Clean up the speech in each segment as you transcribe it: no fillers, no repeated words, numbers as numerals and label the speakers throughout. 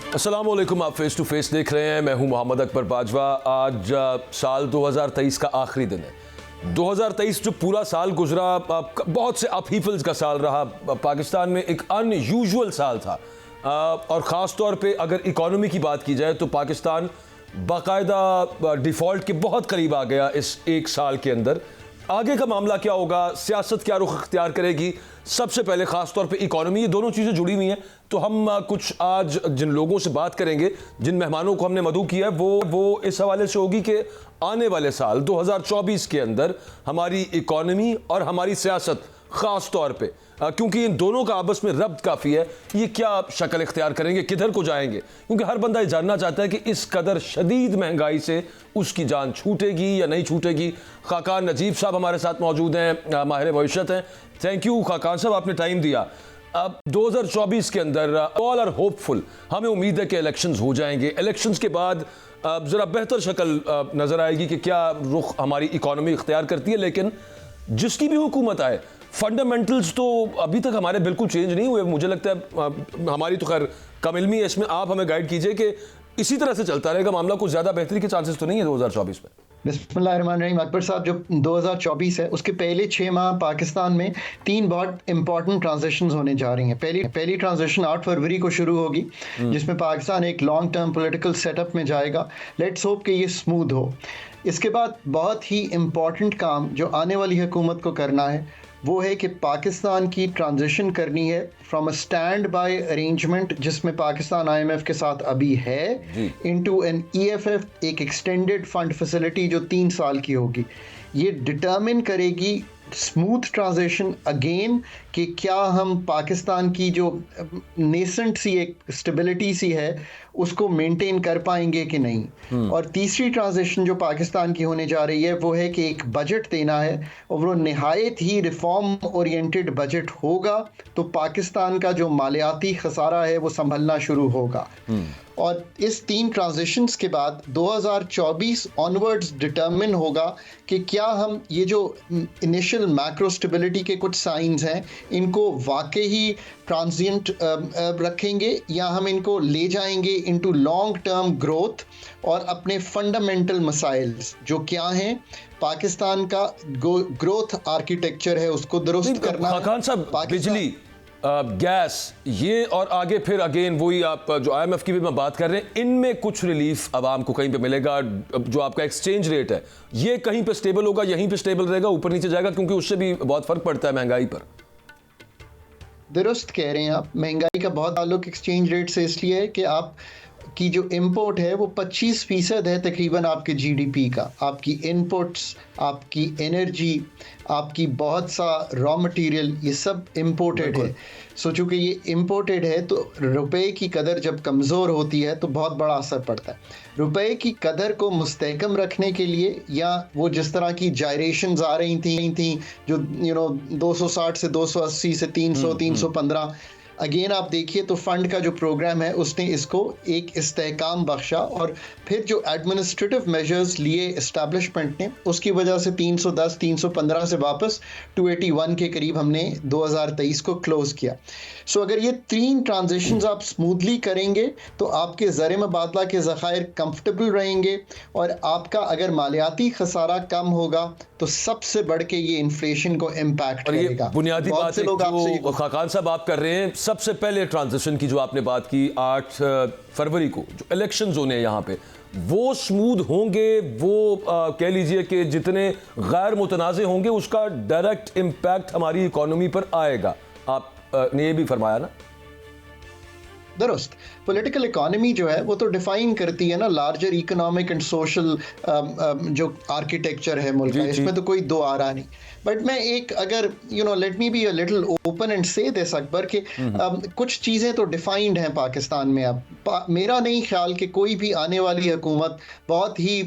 Speaker 1: अस्सलामुअलैकुम, आप face to face देख रहे हैं। मैं हूं मोहम्मद अकबर बाजवा। आज साल 2023 का आखिरी दिन है। 2023 जो पूरा साल गुजरा बहुत से अपहीफल्स का साल रहा। पाकिस्तान में एक अनयूजुअल साल था और ख़ास तौर पे अगर इकॉनमी की बात की जाए तो पाकिस्तान बाकायदा डिफ़ॉल्ट के बहुत करीब आ गया इस एक साल के अंदर। आगे का मामला क्या होगा, सियासत क्या रुख इख्तियार करेगी, सबसे पहले ख़ास तौर पे इकॉनमी, ये दोनों चीज़ें जुड़ी हुई हैं। तो हम कुछ आज जिन लोगों से बात करेंगे, जिन मेहमानों को हमने मदऊ किया है, वो इस हवाले से होगी कि आने वाले साल 2024 के अंदर हमारी इकॉनमी और हमारी सियासत ख़ास तौर पे, क्योंकि इन दोनों का आपस में रब्त काफ़ी है, ये क्या शक्ल इख्तियार करेंगे, किधर को जाएंगे। क्योंकि हर बंदा ये जानना चाहता है कि इस कदर शदीद महंगाई से उसकी जान छूटेगी या नहीं छूटेगी। खाकान नजीब साहब हमारे साथ मौजूद हैं, माहिर मईशत हैं। थैंक यू खाकान साहब, आपने टाइम दिया। अब 2024 के अंदर ऑल आर होपफुल, हमें उम्मीद है कि इलेक्शंस हो जाएंगे। इलेक्शंस के बाद ज़रा बेहतर शक्ल नज़र आएगी कि क्या रुख हमारी इकॉनमी इख्तियार करती है। लेकिन जिसकी भी हुकूमत आए, फंडामेंटल्स तो अभी तक हमारे बिल्कुल चेंज नहीं हुए। मुझे लगता है हमारी तो खैर कम इल्मी है इसमें, आप हमें गाइड कीजिए कि इसी तरह से चलता रहेगा मामला, कुछ ज़्यादा बेहतरी के चांसेस तो नहीं है 2024 में।
Speaker 2: बिस्मिल्लाहिर्रहमानिर्रहीम। अकबर साहब, जो 2024 है उसके पहले 6 माह पाकिस्तान में 3 बहुत इंपॉर्टेंट ट्रांजिशंस होने जा रही हैं। पहली ट्रांजिशन 8 फरवरी को शुरू होगी, जिसमें पाकिस्तान एक लॉन्ग टर्म पॉलिटिकल सेटअप में जाएगा। लेट्स होप कि ये स्मूथ हो। इसके बाद बहुत ही इम्पॉर्टेंट काम जो आने वाली हुकूमत को करना है वो है कि पाकिस्तान की ट्रांजिशन करनी है from a stand by arrangement, जिसमें पाकिस्तान IMF के साथ अभी है, इनटू एन EFF, एक एक्सटेंडेड फंड फैसिलिटी जो 3 साल की होगी। ये डिटर्मिन करेगी स्मूथ ट्रांजिशन अगेन कि क्या हम पाकिस्तान की जो नेसेंट सी एक स्टेबिलिटी सी है उसको मेंटेन कर पाएंगे कि नहीं। और तीसरी ट्रांजिशन जो पाकिस्तान की होने जा रही है वो है कि एक बजट देना है, और वो नहायत ही रिफॉर्म ओरिएंटेड बजट होगा तो पाकिस्तान का जो मालियाती खसारा है वो संभलना शुरू होगा। और इस 3 ट्रांजिशंस के बाद 2024 ऑनवर्ड्स डिटर्मिन होगा कि क्या हम ये जो इनिशियल मैक्रो स्टेबिलिटी के कुछ साइंस हैं इनको वाकई ट्रांजिएंट रखेंगे या हम इनको ले जाएंगे इनटू लॉन्ग टर्म ग्रोथ, और अपने फंडामेंटल मसाइल्स जो क्या हैं, पाकिस्तान का ग्रोथ आर्किटेक्चर है उसको दुरुस्त करना है।
Speaker 1: खान साहब, बिजली, गैस, ये और आगे फिर अगेन वही आप जो IMF की भी मैं बात कर रहे हैं, इनमें कुछ रिलीफ आवाम को कहीं पे मिलेगा। जो आपका एक्सचेंज रेट है ये कहीं पे स्टेबल होगा, यहीं पे स्टेबल रहेगा, ऊपर नीचे जाएगा, क्योंकि उससे भी बहुत फर्क पड़ता है महंगाई पर।
Speaker 2: दुरुस्त कह रहे हैं आप। महंगाई का बहुत ताल्लुक एक्सचेंज रेट से इसलिए है कि आप की जो इंपोर्ट है वो 25% है तकरीबन आपके GDP का। आपकी इनपुट्स, आपकी एनर्जी, आपकी बहुत सा रॉ मटेरियल, ये सब इम्पोर्टेड है। सो चूँकि ये इम्पोर्टेड है तो रुपए की कदर जब कमज़ोर होती है तो बहुत बड़ा असर पड़ता है। रुपए की कदर को मुस्तहकम रखने के लिए, या वो जिस तरह की जायरेशंस आ रही थी जो 260 से 280 से 300 315, अगेन आप देखिए तो फंड का जो प्रोग्राम है उसने इसको एक इस्तेहकाम बख्शा, और फिर जो एडमिनिस्ट्रेटिव मेजर्स लिए इस्टेब्लिशमेंट ने उसकी वजह से 310 315 से वापस 281 के करीब हमने 2023 को क्लोज किया। सो अगर ये 3 ट्रांजिशंस आप स्मूथली करेंगे तो आपके ज़र मुबादला के ज़खायर कंफर्टेबल रहेंगे, और आपका अगर मालियाती खसारा कम होगा तो सबसे बढ़ के ये इन्फ्लेशन को इम्पैक्ट करेगा।
Speaker 1: बुनियादी बात है जो खाकान साहब आप कर रहे हैं। सबसे पहले ट्रांजिशन की जो आपने बात की 8 फरवरी को जो इलेक्शंस होने हैं यहाँ पे, वो स्मूथ होंगे, वो कह लीजिए कि जितने गैर मुतनाज़े होंगे उसका डायरेक्ट इम्पैक्ट हमारी इकॉनमी पर आएगा। आप ने ये भी फरमाया ना।
Speaker 2: दुरुस्त। पॉलिटिकल इकोनॉमी जो है वो तो डिफाइन करती है ना लार्जर इकोनॉमिक एंड सोशल जो आर्किटेक्चर है मुल्क का, इसमें तो कोई दो आ रहा नहीं। बट मैं एक अगर let me be a little open and से दिस अकबर कि कुछ चीज़ें तो डिफाइंड हैं पाकिस्तान में। अब मेरा नहीं ख्याल कि कोई भी आने वाली हुकूमत बहुत ही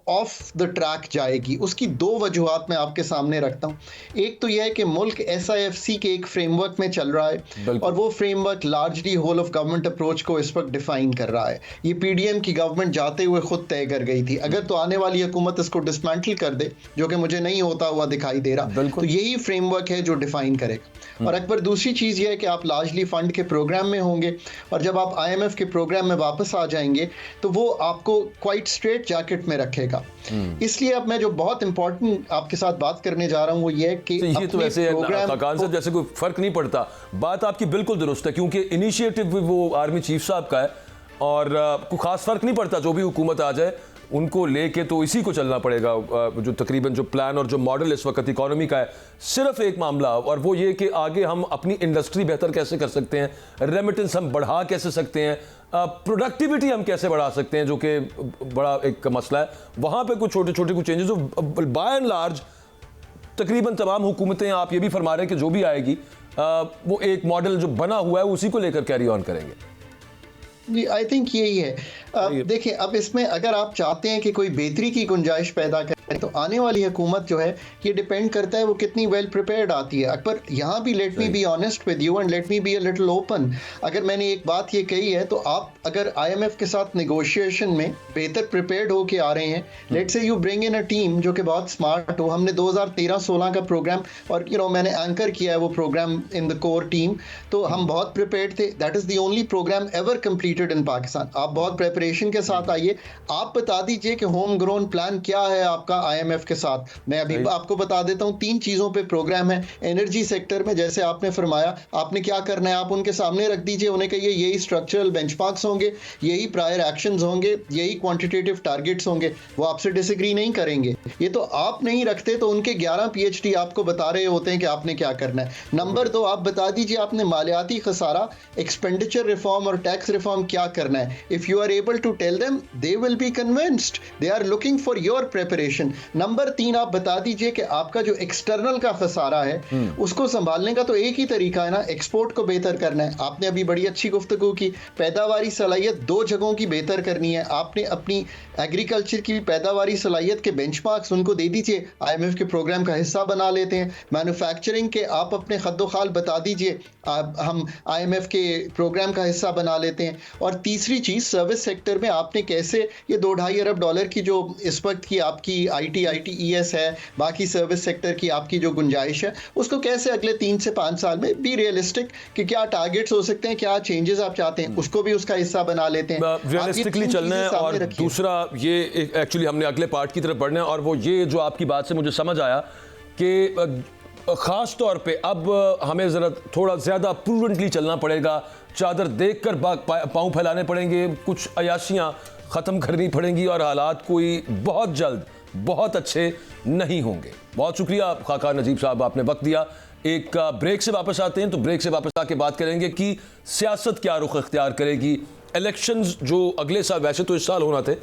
Speaker 2: ऑफ द ट्रैक जाएगी। उसकी 2 वजूहात मैं आपके सामने रखता हूँ। एक तो यह है कि मुल्क SIFC के एक फ्रेमवर्क में चल रहा है, और वो framework largely whole of government approach को इस वक्त डिफाइन कर रहा है। ये पीडीएम की गवर्नमेंट जाते हुए खुद तय कर गई थी। अगर तो आने वाली हुकूमत इसको डिसमेंटल कर दे, जो कि मुझे नहीं होता हुआ दिखाई दे रहा, तो यही फ्रेमवर्क है जो डिफाइन करेगा। और अकबर दूसरी चीज़ ये है कि आप लार्जली फंड के प्रोग्राम में होंगे, और जब आप आईएमएफ के प्रोग्राम में वापस आ जाएंगे तो वो आपको क्वाइट स्ट्रेट जैकेट में रखेगा। इसलिए अब मैं जो बहुत इंपॉर्टेंट आपके साथ बात करने जा रहा हूँ वो ये है कि
Speaker 1: ये तो वैसे खाकान साहब जैसे कोई फर्क नहीं पड़ता, बात आपकी बिल्कुल दुरुस्त है, क्योंकि इनिशिएटिव भी वो आर्मी चीफ साहब का है और कोई खास फर्क नहीं पड़ता, जो भी हुकूमत आ जाए उनको लेके तो इसी को चलना पड़ेगा। जो तकरीबन जो प्लान और जो मॉडल इस वक्त इकोनॉमी का है, सिर्फ एक मामला और वो ये कि आगे हम अपनी इंडस्ट्री बेहतर कैसे कर सकते हैं, रेमिटेंस हम बढ़ा कैसे सकते हैं, प्रोडक्टिविटी हम कैसे बढ़ा सकते हैं, जो कि बड़ा एक मसला है। वहाँ पे कुछ छोटे छोटे कुछ चेंजेस, बाय एंड लार्ज तकरीबन तमाम हुकूमतें, आप ये भी फरमा रहे हैं कि जो भी आएगी वो एक मॉडल जो बना हुआ है उसी को लेकर कैरी ऑन करेंगे।
Speaker 2: आई थिंक यही है। देखिए, अब इसमें अगर आप चाहते हैं कि कोई बेहतरी की गुंजाइश पैदा करें तो आने वाली हुकूमत जो है ये डिपेंड करता है वो कितनी वेल प्रिपेयर्ड आती है। अकबर, यहाँ भी let me be honest with you and let me be a little open. अगर मैंने एक बात ये कही है तो आप अगर आईएमएफ के साथ नेगोशिएशन में बेहतर प्रिपेयर्ड होके आ रहे हैं, लेट से you bring in a team जो कि बहुत स्मार्ट हो। हमने 2013-16 का प्रोग्राम, और मैंने एंकर किया है वो program in the core team, तो हम बहुत प्रिपेयर्ड थे। That is the only program ever completed in Pakistan. आप बहुत प्रिपरेशन के साथ आइए, आप बता दीजिए कि होम ग्रोन प्लान क्या है आपका आईएमएफ के साथ। मैं अभी आपको बता देता हूं, 3 चीजों पे प्रोग्राम है। एनर्जी सेक्टर में जैसे आपने फरमाया, आपने क्या करना है, आप उनके सामने रख दीजिए, उन्हें कहिए यही स्ट्रक्चरल बेंचमार्क्स होंगे, यही प्रायर एक्शंस होंगे, यही क्वांटिटेटिव टारगेट्स होंगे। वो आपसे डिसएग्री नहीं करेंगे। ये तो आप नहीं रखते तो उनके 11 पीएचडी आपको बता रहे होते हैं कि आपने क्या करना है। नंबर 2, आप बता दीजिए आपने मालियाती खसारा, एक्सपेंडिचर रिफॉर्म और टैक्स रिफॉर्म क्या करना है। If you are able to tell them, they will be convinced, they are looking for your preparation. Number 3, आप बता दीजिए कि आपका जो एक्सटर्नल का खसारा है उसको संभालने का तो एक ही तरीका है ना, एक्सपोर्ट को बेहतर करना है। आपने अभी बड़ी अच्छी गुफ्तगू की, पैदावारी सलाहियत 2 जगहों की बेहतर करनी है। आपने अपनी एग्रीकल्चर की पैदावारी सलाहियत के बेंचमार्क्स उनको दे दीजिए, आईएमएफ के प्रोग्राम का हिस्सा बना लेते हैं। मैन्युफैक्चरिंग के आप अपने खद्दोखाल बता दीजिए, हम आईएमएफ के प्रोग्राम का हिस्सा बना लेते हैं। और तीसरी चीज़, सर्विस सेक्टर में आपने कैसे ये $2.5 अरब की जो इस वक्त की आपकी ITES है, बाकी सर्विस सेक्टर की आपकी जो गुंजाइश है, उसको कैसे अगले 3 से 5 साल में बी रियलिस्टिक कि क्या टारगेट्स हो सकते हैं, क्या चेंजेस आप चाहते हैं, उसको भी उसका हिस्सा बना लेते हैं।
Speaker 1: रियलिस्टिकली चलना है। और दूसरा ये एक्चुअली हमने अगले पार्ट की तरफ बढ़ना है, और वो ये जो आपकी बात से मुझे समझ आया कि ख़ास तौर पे अब हमें ज़रा थोड़ा ज़्यादा प्रूडेंटली चलना पड़ेगा, चादर देखकर पाँव फैलाने पड़ेंगे, कुछ अयाशियाँ ख़त्म करनी पड़ेंगी और हालात कोई बहुत जल्द बहुत अच्छे नहीं होंगे। बहुत शुक्रिया खाकान नजीब साहब, आपने वक्त दिया। एक ब्रेक से वापस आते हैं, तो ब्रेक से वापस आके बात करेंगे कि सियासत क्या रुख इख्तियार करेगी। इलेक्शंस जो अगले साल, वैसे तो इस साल होना थे,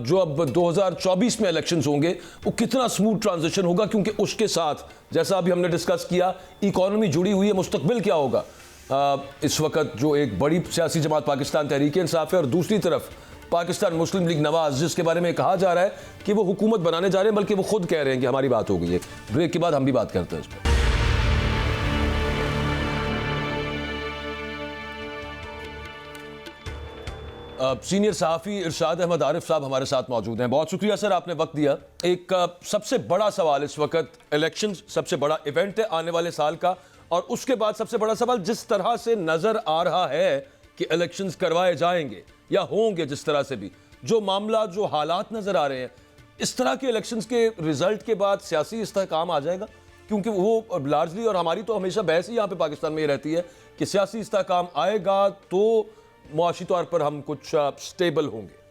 Speaker 1: जो अब 2024 में इलेक्शंस होंगे, वो कितना स्मूथ ट्रांजिशन होगा, क्योंकि उसके साथ जैसा अभी हमने डिस्कस किया इकॉनमी जुड़ी हुई है, मुस्तकबिल क्या होगा। इस वक्त जो एक बड़ी सियासी जमात पाकिस्तान तहरीक इंसाफ है और दूसरी तरफ पाकिस्तान मुस्लिम लीग नवाज, जिसके बारे में कहा जा रहा है कि वो हुकूमत बनाने जा रहे हैं, बल्कि वो खुद कह रहे हैं कि हमारी बात हो गई है। ब्रेक के बाद हम भी बात करते हैं इस पर। सीनियर सहाफ़ी इरशाद अहमद आरिफ साहब हमारे साथ मौजूद हैं। बहुत शुक्रिया सर, आपने वक्त दिया। एक सबसे बड़ा सवाल इस वक्त, इलेक्शन सबसे बड़ा इवेंट है आने वाले साल का, और उसके बाद सबसे बड़ा सवाल, जिस तरह से नज़र आ रहा है कि इलेक्शंस करवाए जाएंगे या होंगे, जिस तरह से भी जो मामला, जो हालात नज़र आ रहे हैं, इस तरह के इलेक्शंस के रिजल्ट के बाद सियासी इस्तेहकाम आ जाएगा, क्योंकि वो लार्जली, और हमारी तो हमेशा बहस ही यहाँ पे पाकिस्तान में ये रहती है कि सियासी इस्तेहकाम आएगा तो मुआशी तौर पर हम कुछ स्टेबल होंगे।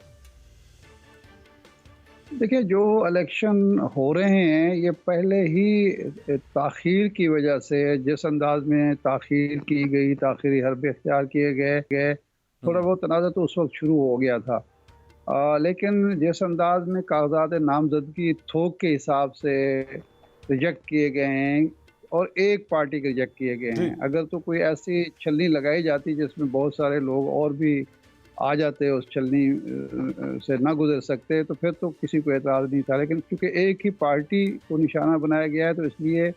Speaker 3: देखिए, जो इलेक्शन हो रहे हैं ये पहले ही ताख़ीर की वजह से, जिस अंदाज में ताख़ीर की गई, ताख़ीरी हरबे इख्तियार किए गए, थोड़ा बहुत तनाज़ा तो उस वक्त शुरू हो गया था। लेकिन जिस अंदाज में कागजात नामजदगी थोक के हिसाब से रिजेक्ट किए गए हैं और एक पार्टी के रिजेक्ट किए गए हैं, अगर तो कोई ऐसी छलनी लगाई जाती जिसमें बहुत सारे लोग और भी आ जाते, उस छलनी से ना गुजर सकते, तो फिर तो किसी को एतराज़ नहीं था। लेकिन क्योंकि एक ही पार्टी को निशाना बनाया गया है, तो इसलिए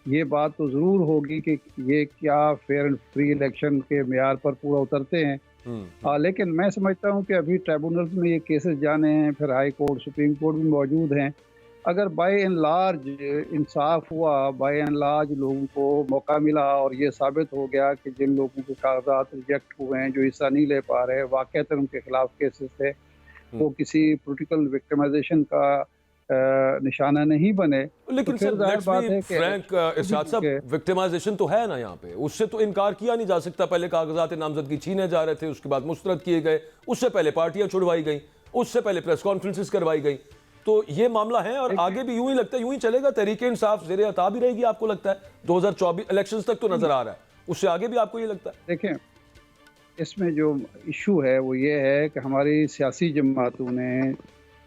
Speaker 3: ये बात तो ज़रूर होगी कि ये क्या फेयर एंड फ्री इलेक्शन के मेयार पर पूरा उतरते हैं। लेकिन मैं समझता हूँ कि अभी ट्राइब्यूनल्स में ये केसेस जाने हैं, फिर हाई कोर्ट, सुप्रीम कोर्ट भी मौजूद हैं। अगर बाय एंड लार्ज इंसाफ हुआ, बाय एंड लार्ज लोगों को मौका मिला और ये साबित हो गया कि जिन लोगों के कागजात रिजेक्ट हुए हैं, जो हिस्सा नहीं ले पा रहे, वाक़ईतन उनके खिलाफ केसेस थे, वो किसी पॉलिटिकल विक्टिमाइजेशन का निशाना नहीं बने।
Speaker 1: लेकिन
Speaker 3: तो
Speaker 1: सर,
Speaker 3: फिर जाहिर बात है कि
Speaker 1: फ्रैंक इरशाद साहब, विक्टिमाइजेशन तो है ना यहाँ पे, उससे तो इनकार किया नहीं जा सकता। पहले कागजात नामजदगी छीने जा रहे थे, उसके बाद मुस्तरद किए गए, उससे पहले पार्टियां छुड़वाई गई, उससे पहले प्रेस कॉन्फ्रेंसेस करवाई गई। तो ये मामला है और आगे भी यूं ही लगता है, यूं ही चलेगा। तहरीक इंसाफ ज़ेरे अता भी रहेगी, आपको लगता है? 2024 इलेक्शंस तक तो नजर आ रहा है, उससे आगे भी आपको ये लगता है?
Speaker 3: देखें, इसमें जो इशू है वो ये है कि हमारी सियासी जमातों ने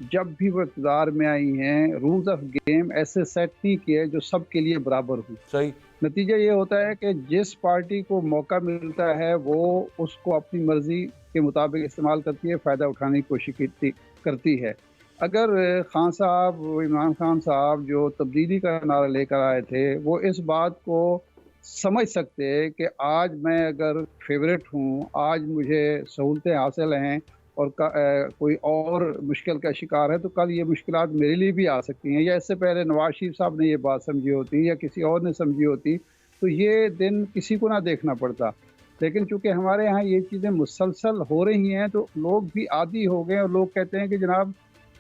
Speaker 3: जब भी वो इक़्तिदार में आई हैं, रूल्स ऑफ गेम ऐसे सेट नहीं किए जो सबके लिए बराबर हो।
Speaker 1: सही।
Speaker 3: नतीजा ये होता है कि जिस पार्टी को मौका मिलता है वो उसको अपनी मर्जी के मुताबिक इस्तेमाल करती है, फ़ायदा उठाने की कोशिश करती है। अगर खान साहब, इमरान खान साहब जो तब्दीली का नारा लेकर आए थे, वो इस बात को समझ सकते कि आज मैं अगर फेवरेट हूँ, आज मुझे सहूलतें हासिल हैं और कोई और मुश्किल का शिकार है, तो कल ये मुश्किलात मेरे लिए भी आ सकती हैं। या इससे पहले नवाज शरीफ साहब ने ये बात समझी होती या किसी और ने समझी होती तो ये दिन किसी को ना देखना पड़ता। लेकिन चूँकि हमारे यहाँ ये चीज़ें मुसलसल हो रही हैं तो लोग भी आदी हो गए और लोग कहते हैं कि जनाब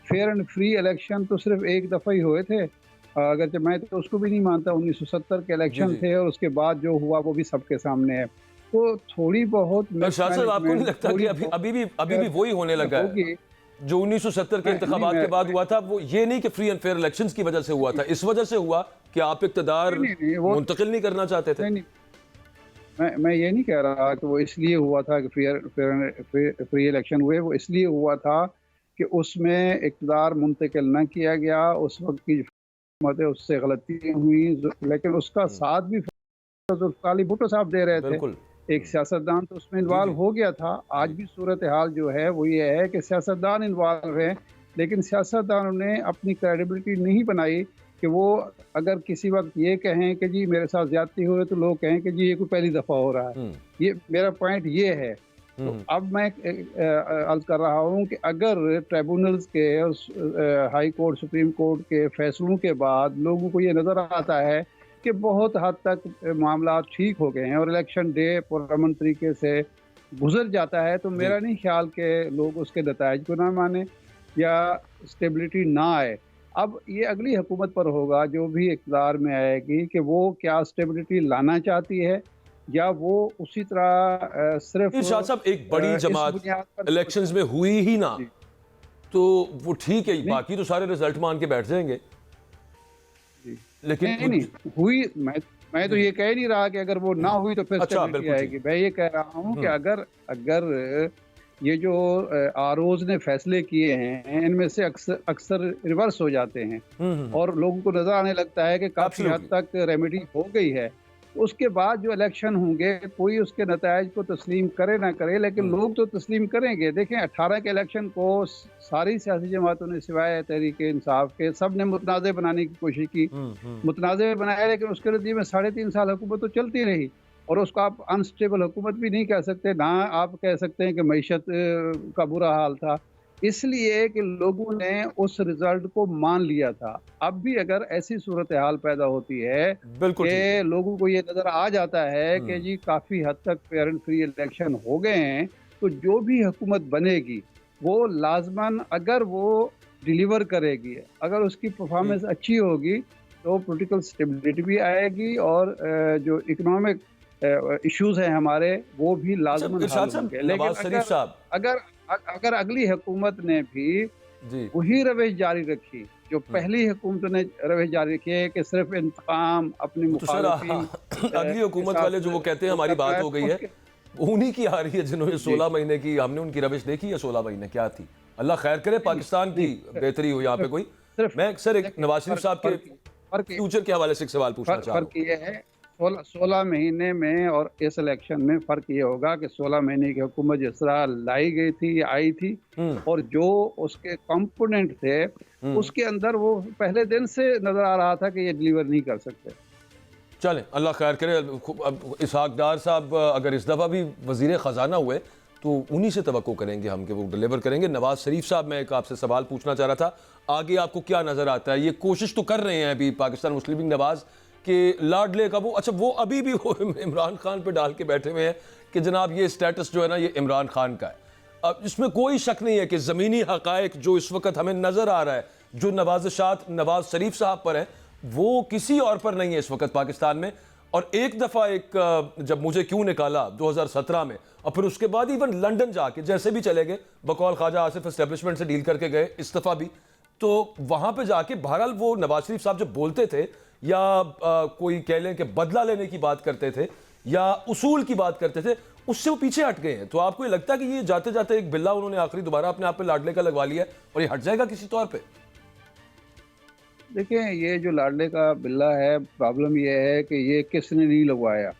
Speaker 3: फेयर एंड फ्री इलेक्शन तो सिर्फ एक दफ़ा ही हुए थे। अगर मैं तो उसको भी नहीं मानता, 1970 के इलेक्शन थे और उसके बाद जो हुआ वो भी सबके सामने है। तो थोड़ी बहुत
Speaker 1: साहब, आपको नहीं लगता कि अभी भी वही होने लगा है जो 1970 के इंतखाबात के बाद हुआ था? वो ये नहीं कि फ्री एंड फेयर इलेक्शंस की वजह से हुआ था, इस वजह से हुआ कि आप इक़्तिदार मुंतकिल नहीं करना चाहते थे।
Speaker 3: मैं ये नहीं कह रहा कि वो इसलिए हुआ था कि फ्री इलेक्शन हुए। वो इसलिए हुआ था कि उसमें इक़्तिदार मुंतकिल न किया गया, उस वक्त की हुकूमत है उससे गलती हुई, लेकिन उसका साथ भी जुल्फ़िकार भुट्टो साहब दे रहे थे। एक सियासतदान तो उसमें इन्वॉल्व हो गया था। आज भी सूरत हाल जो है वो ये है कि सियासतदान इन्वॉल्व है, लेकिन सियासतदानों ने अपनी क्रेडिबिलिटी नहीं बनाई कि वो अगर किसी वक्त ये कहें कि जी मेरे साथ ज्यादती हो रही, तो लोग कहें कि जी ये कोई पहली दफ़ा हो रहा है। ये मेरा पॉइंट ये है। तो अब मैं अर्ज कर रहा हूँ कि अगर ट्राइब्यूनल्स के, हाई कोर्ट, सुप्रीम कोर्ट के फैसलों के बाद लोगों को ये नज़र आता है कि बहुत हद तक मामला ठीक हो गए हैं और इलेक्शन डे पुरअमन तरीके से गुजर जाता है, तो मेरा नहीं ख्याल कि लोग उसके नताइज को ना माने या स्टेबिलिटी ना आए। अब ये अगली हुकूमत पर होगा जो भी इक़्तिदार में आएगी कि वो क्या स्टेबिलिटी लाना चाहती है या वो उसी तरह सिर्फ
Speaker 1: इरशाद साहब, एक बड़ी जमात इलेक्शंस में हुई ही ना तो वो ठीक है, बाकी तो सारे रिजल्ट मान के बैठ जाएंगे। लेकिन
Speaker 3: नहीं हुई, मैं तो ये कह नहीं रहा कि अगर वो ना हुई तो फिर स्टेबिलिटी आएगी। मैं ये कह रहा हूँ कि अगर ये जो आरओज ने फैसले किए हैं इनमें से अक्सर रिवर्स हो जाते हैं और लोगों को नजर आने लगता है कि काफी हद तक रेमेडी हो गई है, उसके बाद जो इलेक्शन होंगे कोई उसके नतायज को तस्लीम करे ना करे, लेकिन लोग तो तस्लीम करेंगे। देखें 18 के इलेक्शन को सारी सियासी जमातों ने सिवाय तहरीक इंसाफ के सब ने मुतनाज़ बनाने की कोशिश की, मुतनाज़ बनाया, लेकिन उसके नतीजे में 3.5 साल हुकूमत तो चलती रही और उसको आप अनस्टेबल हुकूमत भी नहीं कह सकते, ना आप कह सकते हैं कि मईशत का बुरा हाल था, इसलिए कि लोगों ने उस रिजल्ट को मान लिया था। अब भी अगर ऐसी सूरत हाल पैदा होती है कि लोगों को ये नज़र आ जाता है कि जी काफ़ी हद तक फेयर एंड फ्री इलेक्शन हो गए हैं, तो जो भी हुकूमत बनेगी वो लाजमन अगर वो डिलीवर करेगी, अगर उसकी परफॉर्मेंस अच्छी होगी तो पॉलिटिकल स्टेबिलिटी भी आएगी और जो इकोनॉमिक इश्यूज हैं हमारे वो भी लाजमन हल होंगे। लेकिन अगर अगली हुकूमत ने भी वही रवैश जारी रखी जो पहली हुकूमत ने रवैश जारी रखी है कि सिर्फ इंतकाम अपनी
Speaker 1: अगली हुकूमत वाले जो वो कहते हैं हमारी बात हो गई है, उन्हीं की आ रही है जिन्होंने 16 महीने की, हमने उनकी रवैश देखी है। 16 महीने क्या थी, अल्लाह खैर करे, पाकिस्तान की बेहतरी हो यहाँ पे कोई। मैं सर एक नवाज शरीफ साहब के फ्यूचर के हवाले से एक सवाल पूछना चाह रहा हूँ।
Speaker 3: 16 महीने में और इस इलेक्शन में फ़र्क ये होगा कि 16 महीने की हुकूमत जिस तरह लाई गई थी या आई थी और जो उसके कंपोनेंट थे उसके अंदर वो पहले दिन से नज़र आ रहा था कि ये डिलीवर नहीं कर सकते।
Speaker 1: चलें, अल्लाह खैर करे। अब इसहाक डार साहब अगर इस दफ़ा भी वज़ीर ख़जाना हुए तो उन्हीं से तवक्को करेंगे हम कि वो डिलीवर करेंगे। नवाज़ शरीफ साहब, मैं एक आपसे सवाल पूछना चाह रहा था, आगे आपको क्या नज़र आता है? ये कोशिश तो कर रहे हैं अभी पाकिस्तान मुस्लिम लीग नवाज़ के लाडले का वो अभी भी वो इमरान खान पे डाल के बैठे हुए हैं कि जनाब ये स्टेटस जो है ना, ये इमरान खान का है। अब इसमें कोई शक नहीं है कि ज़मीनी हक़ाइक़ जो इस वक्त हमें नज़र आ रहा है, जो नवाज़शात नवाज़ शरीफ साहब पर है, वो किसी और पर नहीं है इस वक्त पाकिस्तान में। और एक दफ़ा जब मुझे क्यों निकाला 2017 में, और फिर उसके बाद इवन लंदन जाके जैसे भी चले गए, बकौल ख्वाजा आसिफ एस्टेब्लिशमेंट से डील करके गए इस दफ़ा भी, तो वहाँ पे जाके बहरहाल वो नवाज शरीफ साहब जब बोलते थे या कोई कह लें कि बदला लेने की बात करते थे या उसूल की बात करते थे, उससे वो पीछे हट गए हैं। तो आपको ये लगता है कि ये जाते जाते एक बिल्ला उन्होंने आखिरी दोबारा अपने आप पे लाडले का लगवा लिया और ये हट जाएगा किसी तौर पे?
Speaker 3: देखिए, ये जो लाडले का बिल्ला है, प्रॉब्लम ये है कि ये किसने नहीं लगवाया।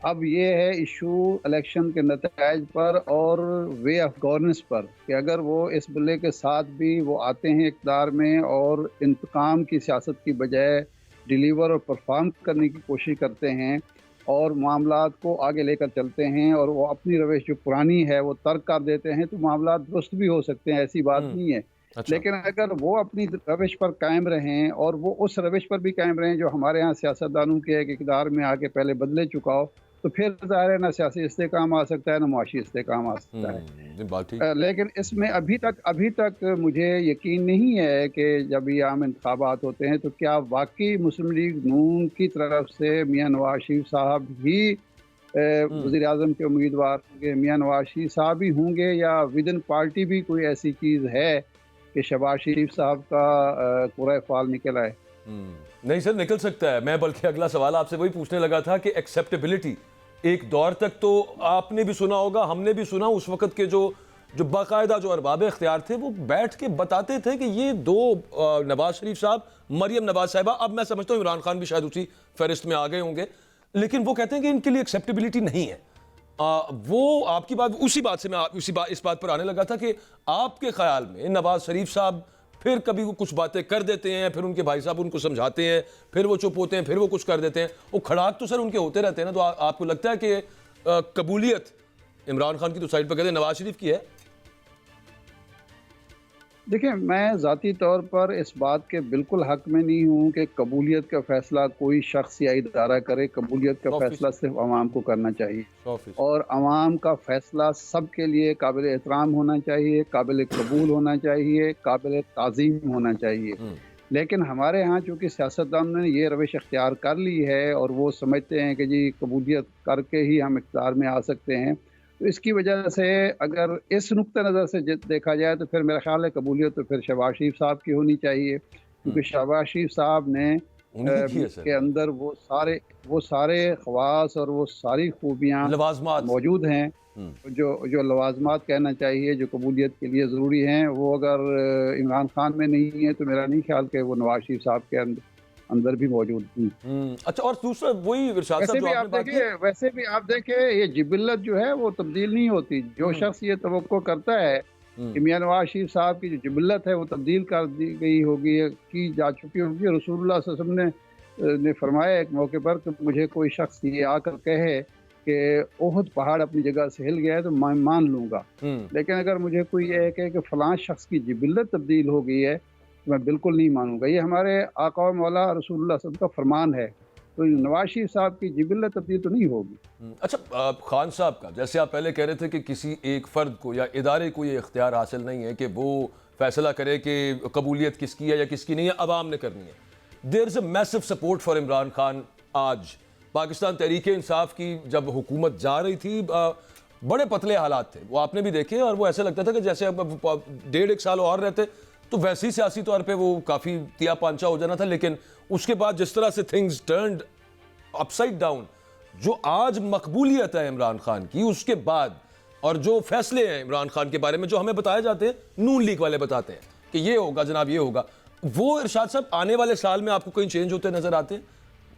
Speaker 3: अब ये है इशू इलेक्शन के नतीज पर और वे ऑफ गवर्नेंस पर, कि अगर वो इस बिल्ले के साथ भी वो आते हैं इक़्तिदार में और इंतकाम की सियासत की बजाय डिलीवर और परफॉर्म करने की कोशिश करते हैं और मामलात को आगे लेकर चलते हैं और वो अपनी रविश जो पुरानी है वो तर्क कर देते हैं, तो मामलात दुरुस्त भी हो सकते हैं, ऐसी बात नहीं है।
Speaker 1: अच्छा।
Speaker 3: लेकिन अगर वो अपनी रविश पर कायम रहें और वो उस रविश पर भी कायम रहें जो हमारे यहाँ सियासतदानों के एक इक़्तिदार में आके पहले बदले चुका हो, तो फिर ज़ाहिर है ना सियासी इस्तेकाम आ सकता है, ना मुआशी इस्तेकाम आ सकता है।
Speaker 1: बात ठीक।
Speaker 3: लेकिन इसमें अभी तक मुझे यकीन नहीं है कि जब ये आम इंतखाबात होते हैं तो क्या वाकई मुस्लिम लीग नून की तरफ से मियाँ नवाज शरीफ साहब ही वज़ीर आज़म के उम्मीदवार होंगे, मियाँ नवाज शरीफ साहब ही होंगे, या विद इन पार्टी भी कोई ऐसी चीज़ है कि शहबाज शरीफ साहब का पूरा फाल निकल आए?
Speaker 1: नहीं सर, निकल सकता है। मैं बल्कि अगला सवाल आपसे वही पूछने लगा था कि एक्सेप्टेबिलिटी, एक दौर तक तो आपने भी सुना होगा, हमने भी सुना, उस वक्त के जो बाकायदा जो अरबाब इख्तियार थे वो बैठ के बताते थे कि ये दो नवाज शरीफ साहब, मरियम नवाज साहिबा, अब मैं समझता हूँ इमरान खान भी शायद उसी फहरिस्त में आ गए होंगे, लेकिन वो कहते हैं कि इनके लिए एक्सेप्टेबिलिटी नहीं है। वो आपकी बात, उसी बात से मैं इस बात पर आने लगा था कि आपके ख्याल में नवाज शरीफ साहब फिर कभी वो कुछ बातें कर देते हैं, फिर उनके भाई साहब उनको समझाते हैं, फिर वो चुप होते हैं, फिर वो कुछ कर देते हैं, वो खड़ाक तो सर उनके होते रहते हैं ना। तो आपको लगता है कि कबूलियत इमरान खान की तो साइड पर कहते हैं नवाज शरीफ की है?
Speaker 3: देखिए, मैं ज़ाती तौर पर इस बात के बिल्कुल हक़ में नहीं हूँ कि कबूलियत का फ़ैसला कोई शख्स या इदारा करे। कबूलियत का फ़ैसला सिर्फ अवाम को करना चाहिए और अवाम का फ़ैसला सब के लिए काबिल एहतराम होना चाहिए, काबिल कबूल होना चाहिए, काबिल ताज़ीम होना चाहिए। लेकिन हमारे यहाँ चूँकि सियासतदानों ने ये रविश अख्तियार कर ली है और वो समझते हैं कि जी कबूलियत करके ही हम इक़्तिदार में आ सकते हैं, तो इसकी वजह से अगर इस नुक्ते नज़र से देखा जाए तो फिर मेरा ख्याल है कबूलियत तो फिर शहबाज शरीफ साहब की होनी चाहिए, क्योंकि शहबाज शरीफ साहब ने के अंदर वो सारे ख़वास और वो सारी खूबियाँ मौजूद हैं जो लवाजमात कहना चाहिए जो कबूलियत के लिए ज़रूरी हैं। वो अगर इमरान खान में नहीं है तो मेरा नहीं ख्याल कि वो नवाज शरीफ साहब के अंदर भी मौजूद थी।
Speaker 1: अच्छा, और दूसरा वही
Speaker 3: वैसे भी आप देखें ये जिबिल्लत जो है वो तब्दील नहीं होती। जो शख्स ये तवक्को करता है कि मियां नवाज शरीफ साहब की जो जिबिल्लत है वो तब्दील कर दी गई होगी, की जा चुकी होगी। रसूलुल्लाह सल्लल्लाहु अलैहि वसल्लम ने फरमाया एक मौके पर कि मुझे कोई शख्स ये आकर कहे कि ओहद पहाड़ अपनी जगह से हिल गया है तो मैं मान लूँगा, लेकिन अगर मुझे कोई ये कहे कि फ़लाँ शख्स की जिबिल्लत तब्दील हो गई है मैं बिल्कुल नहीं मानूंगा। ये हमारे आका व मौला रसूलुल्लाह सल्लल्लाहु अलैहि वसल्लम का फरमान है, तो नवाज शरीफ साहब की जिबिल्लत तब्दील तो नहीं होगी।
Speaker 1: अच्छा, खान साहब का, जैसे आप पहले कह रहे थे कि किसी एक फ़र्द को या इदारे को ये इख्तियार हासिल नहीं है कि वो फैसला करे कि कबूलियत किसकी है या किसकी नहीं है, अवाम ने करनी है। There is a massive support for Imran Khan. आज पाकिस्तान तहरीक इंसाफ की जब हुकूमत जा रही थी, बड़े पतले हालात थे, वो आपने भी देखे, और वो ऐसे लगता था कि जैसे अब 1.5 साल और रहते तो वैसे ही सियासी तौर पे वो काफ़ी तिया पांचा हो जाना था। लेकिन उसके बाद जिस तरह से थिंग्स टर्न्ड अपसाइड डाउन, जो आज मकबूलियत है इमरान खान की उसके बाद, और जो फैसले हैं इमरान खान के बारे में जो हमें बताए जाते हैं, नून लीग वाले बताते हैं कि ये होगा जनाब, ये होगा, वो इरशाद साहब आने वाले साल में आपको कहीं चेंज होते नजर आते हैं?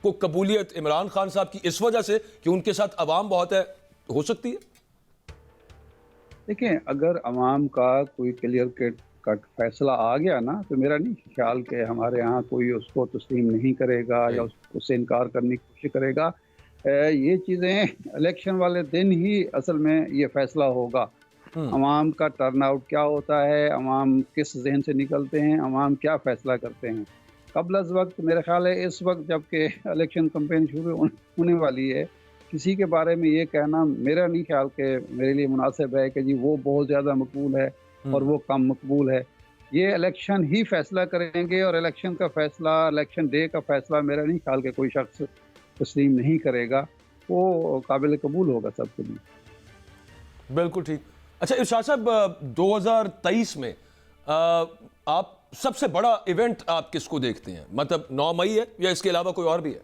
Speaker 1: को कबूलियत इमरान खान साहब की इस वजह से कि उनके साथ अवाम बहुत है हो सकती है?
Speaker 3: देखिए, अगर अवाम का कोई क्लियर कट का फैसला आ गया ना, तो मेरा नहीं ख्याल कि हमारे यहाँ कोई उसको तस्लीम नहीं करेगा या उससे इनकार करने की कोशिश करेगा। ये चीज़ें इलेक्शन वाले दिन ही असल में ये फैसला होगा। अवाम का टर्नआउट क्या होता है, अवाम किस जहन से निकलते हैं, अवाम क्या फ़ैसला करते हैं। कबल अज़ वक्त मेरा ख़्याल है इस वक्त जबकि इलेक्शन कैंपेन शुरू होने वाली है, किसी के बारे में ये कहना मेरा नहीं ख्याल कि मेरे लिए मुनासिब है कि जी वो बहुत ज़्यादा मकबूल है और वो कम मकबूल है। ये इलेक्शन ही फ़ैसला करेंगे और इलेक्शन का फ़ैसला, इलेक्शन डे का फ़ैसला मेरा नहीं ख्याल कि कोई शख्स तस्लीम नहीं करेगा। वो काबिल कबूल होगा सबके लिए।
Speaker 1: बिल्कुल ठीक। अच्छा इरशाद साहब, 2023 में आप सबसे बड़ा इवेंट आप किसको देखते हैं? मतलब 9 मई है या इसके अलावा कोई और भी है?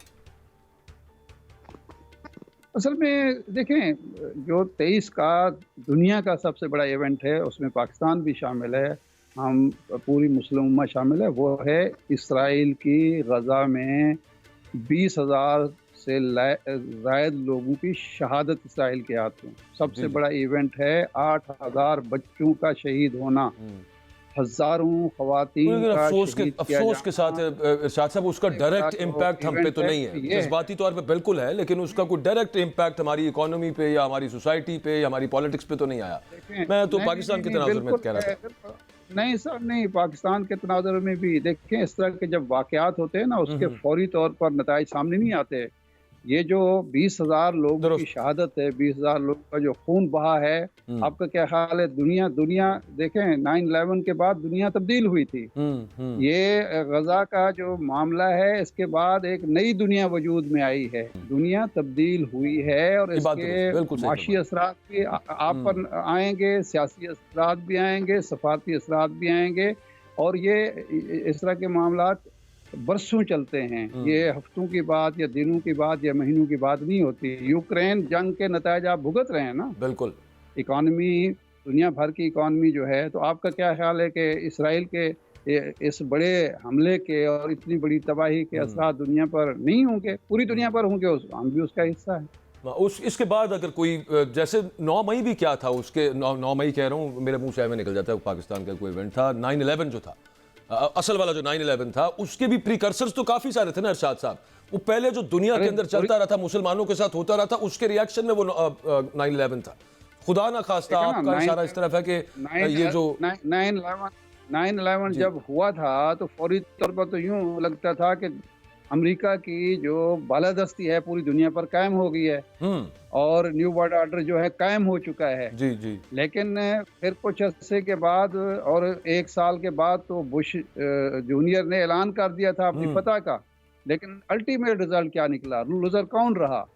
Speaker 3: असल में देखें, जो 23 का दुनिया का सबसे बड़ा इवेंट है उसमें पाकिस्तान भी शामिल है, हम पूरी मुस्लिम उम्मा शामिल है। वो है इसराइल की गज़ा में 20,000 से ज़ायद लोगों की शहादत इसराइल के हाथों। सबसे बड़ा इवेंट है। 8,000 बच्चों का शहीद होना, हजारों ख़वातीन का
Speaker 1: अफसोस के साथ इरशाद साहब, उसका डायरेक्ट इम्पैक्ट हम पे तो नहीं है, जज्बाती तौर पे बिल्कुल है, लेकिन उसका कोई डायरेक्ट इम्पैक्ट हमारी इकोनॉमी पे या हमारी सोसाइटी पे या हमारी पॉलिटिक्स पे तो नहीं आया। मैं तो पाकिस्तान के तनाजुर में कह रहा था।
Speaker 3: नहीं सर, नहीं, पाकिस्तान के तनाजुर में भी देखें, इस तरह के जब वाक़यात होते हैं ना, उसके फौरी तौर पर नताइज सामने नहीं आते। ये जो 20,000 लोगों की शहादत है, 20,000 लोगों का जो खून बहा है, आपका क्या ख्याल है? दुनिया देखें, 9/11 के बाद दुनिया तब्दील हुई थी। ये गजा का जो मामला है, इसके बाद एक नई दुनिया वजूद में आई है। दुनिया तब्दील हुई है और इसके माशी असरात भी आप पर आएंगे, सियासी असरात भी आएंगे, सफारती असरात भी आएंगे। और ये इस तरह के मामला बरसों चलते हैं। ये हफ्तों की बात या दिनों की बात या महीनों की बात नहीं होती। यूक्रेन जंग के नतायज आप भुगत रहे हैं ना।
Speaker 1: बिल्कुल।
Speaker 3: इकॉनमी, दुनिया भर की इकॉनमी जो है, तो आपका क्या ख्याल है कि इसराइल के इस बड़े हमले के और इतनी बड़ी तबाही के असरात दुनिया पर नहीं होंगे? पूरी दुनिया पर होंगे, हम भी उसका हिस्सा है।
Speaker 1: इसके बाद अगर कोई, जैसे 9 मई भी क्या था, उसके 9 मई कह रहा हूँ, मेरे मुंह से में निकल जाता है, पाकिस्तान का कोई इवेंट था। 9/11 जो था, असल वाला जो 9/11 था, उसके भी प्रीकर्सर्स तो काफी सारे थे ना इरशाद साहब। वो पहले जो दुनिया के अंदर चलता रहा था, मुसलमानों के साथ होता रहा था, उसके रिएक्शन में वो 9/11 था। खुदा ना खास्ता आपका इशारा इस तरफ है कि ये जो
Speaker 3: 9/11 जब हुआ था तो फौरी तौर पर तो यूं लगता था कि अमेरिका की जो बालादस्ती है पूरी दुनिया पर कायम हो गई है और न्यू वर्ल्ड ऑर्डर जो है कायम हो चुका है।
Speaker 1: जी जी।
Speaker 3: लेकिन फिर कुछ अर्से के बाद और 1 साल के बाद तो बुश जूनियर ने ऐलान कर दिया था अपनी फतह का। लेकिन अल्टीमेट रिजल्ट क्या निकला? लूजर कौन रहा?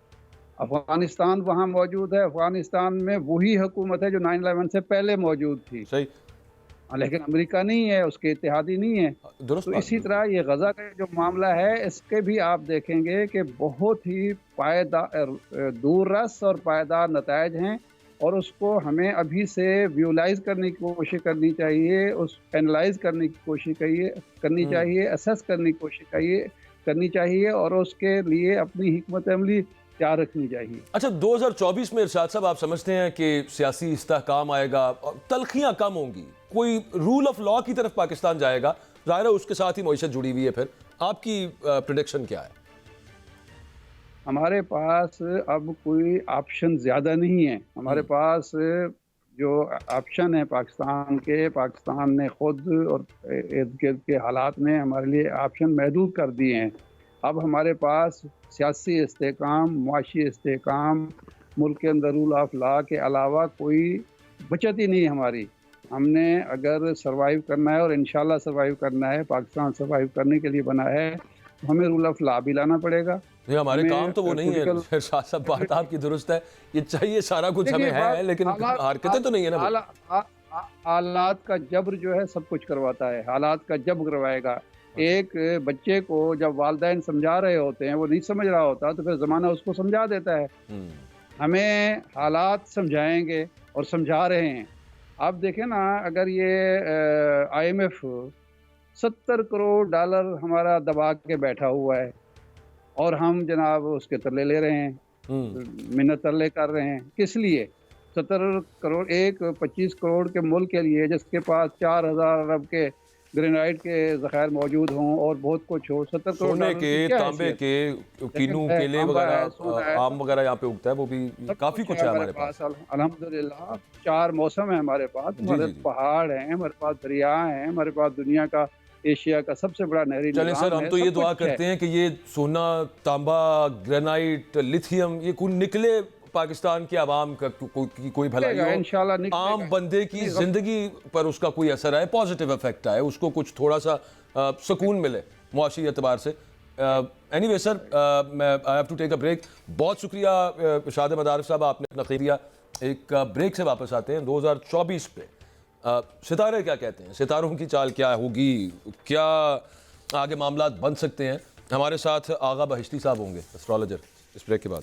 Speaker 3: अफगानिस्तान वहाँ मौजूद है। अफगानिस्तान में वही हुकूमत है जो 9/11 से पहले मौजूद थी।
Speaker 1: सही।
Speaker 3: लेकिन अमेरिका नहीं है, उसके इत्तेहादी नहीं है। तो इसी तरह ये गजा का जो मामला है, इसके भी आप देखेंगे कि बहुत ही पायदार, दूररस और पायदार नतायज हैं और उसको हमें अभी से विजुलाइज करने की कोशिश करनी चाहिए, उस एनालाइज करने की कोशिश करनी चाहिए, असेस करने की कोशिश करनी चाहिए और उसके लिए अपनी हिकमत अमली तैयार रखनी चाहिए।
Speaker 1: अच्छा, 2024 में इरशाद साहब, आप समझते हैं कि सियासी इस्तेहकाम आएगा, तलखियां कम होंगी, कोई रूल ऑफ लॉ की तरफ पाकिस्तान जाएगा? ज़ाहिर है उसके साथ ही मईशत जुड़ी हुई है। फिर आपकी प्रेडिक्शन क्या है?
Speaker 3: हमारे पास अब कोई ऑप्शन ज़्यादा नहीं है। हमारे पास जो ऑप्शन है पाकिस्तान ने खुद और इर्द गिर्द के हालात ने हमारे लिए ऑप्शन महदूद कर दिए हैं। अब हमारे पास सियासी इस्तेहकाम, मुआशी इस्तेहकाम, मुल्क के अंदर रूल ऑफ लॉ के अलावा कोई बचत ही नहीं हमारी। हमने अगर सर्वाइव करना है और इंशाल्लाह सर्वाइव करना है, पाकिस्तान सर्वाइव करने के लिए बना है, तो हमें रूल ऑफ लॉ भी लाना पड़ेगा।
Speaker 1: ये हमारे काम तो वो नहीं है। सब बात आपकी दुरुस्त है, ये चाहिए सारा कुछ हमें है, लेकिन हरकतें तो नहीं है ना।
Speaker 3: हालात का जबर जो है सब कुछ करवाता है, हालात का जबर करवाएगा। एक बच्चे को जब वालिदैन समझा रहे होते हैं, वो नहीं समझ रहा होता, तो फिर ज़माना उसको समझा देता है। हमें हालात समझाएंगे और समझा रहे हैं। आप देखें ना, अगर ये IMF $70 करोड़ हमारा दबा के बैठा हुआ है और हम जनाब उसके तरले ले रहे हैं, मिन्नत तरले कर रहे हैं, किस लिए? 70 करोड़ 25 करोड़ के मुल्क के लिए जिसके पास 4000 अरब के ग्रेनाइट के ज़खायर मौजूद हों और बहुत कुछ हो, 70 करोड़
Speaker 1: सोने
Speaker 3: डॉलर
Speaker 1: के,
Speaker 3: की क्या
Speaker 1: तांबे
Speaker 3: हैसियत?
Speaker 1: के, कीनू,
Speaker 3: लेकिन है,
Speaker 1: केले
Speaker 3: तांबा है,
Speaker 1: वगैरह,
Speaker 3: सोना है,
Speaker 1: आम वगैरह यहाँ पे उगता है, वो भी
Speaker 3: सब
Speaker 1: काफ़ी कुछ है हमारे पास।
Speaker 3: अल्हम्दुलिल्लाह 4 मौसम है हमारे पास,
Speaker 1: जी,
Speaker 3: हमारे
Speaker 1: जी, जी।
Speaker 3: पहाड़ हैं, हमारे पास दरिया हैं, हमारे पास दुनिया का, एशिया का सबसे बड़ा नहरी
Speaker 1: चलें
Speaker 3: निज़ाम
Speaker 1: सर, हम
Speaker 3: है,
Speaker 1: तो ये
Speaker 3: सब
Speaker 1: दुआ
Speaker 3: कुछ है।
Speaker 1: करते हैं कि ये सोना, तांबा, ग्रेनाइट, लिथियम ये कुछ निकले पाकिस्तान की आवाम का कोई भलाई
Speaker 3: निकलेगा,
Speaker 1: हो,
Speaker 3: इंशाल्लाह निकलेगा।
Speaker 1: आम बंदे की जिंदगी पर उसका कोई असर आए, पॉजिटिव इफेक्ट आए, उसको कुछ थोड़ा सा सुकून मिले मुआशी एतबार से। एनीवे सर, मैं I have to take a break. बहुत शुक्रिया शाद मदारिफ साहब, आपने अपना ख़ैर दिया। एक ब्रेक से वापस आते हैं 2024 पे। सितारे क्या कहते हैं, सितारों की चाल क्या होगी, क्या आगे मामला बन सकते हैं? हमारे साथ आगा बहिश्ती साहब होंगे, एस्ट्रोलॉजर, इस ब्रेक के बाद।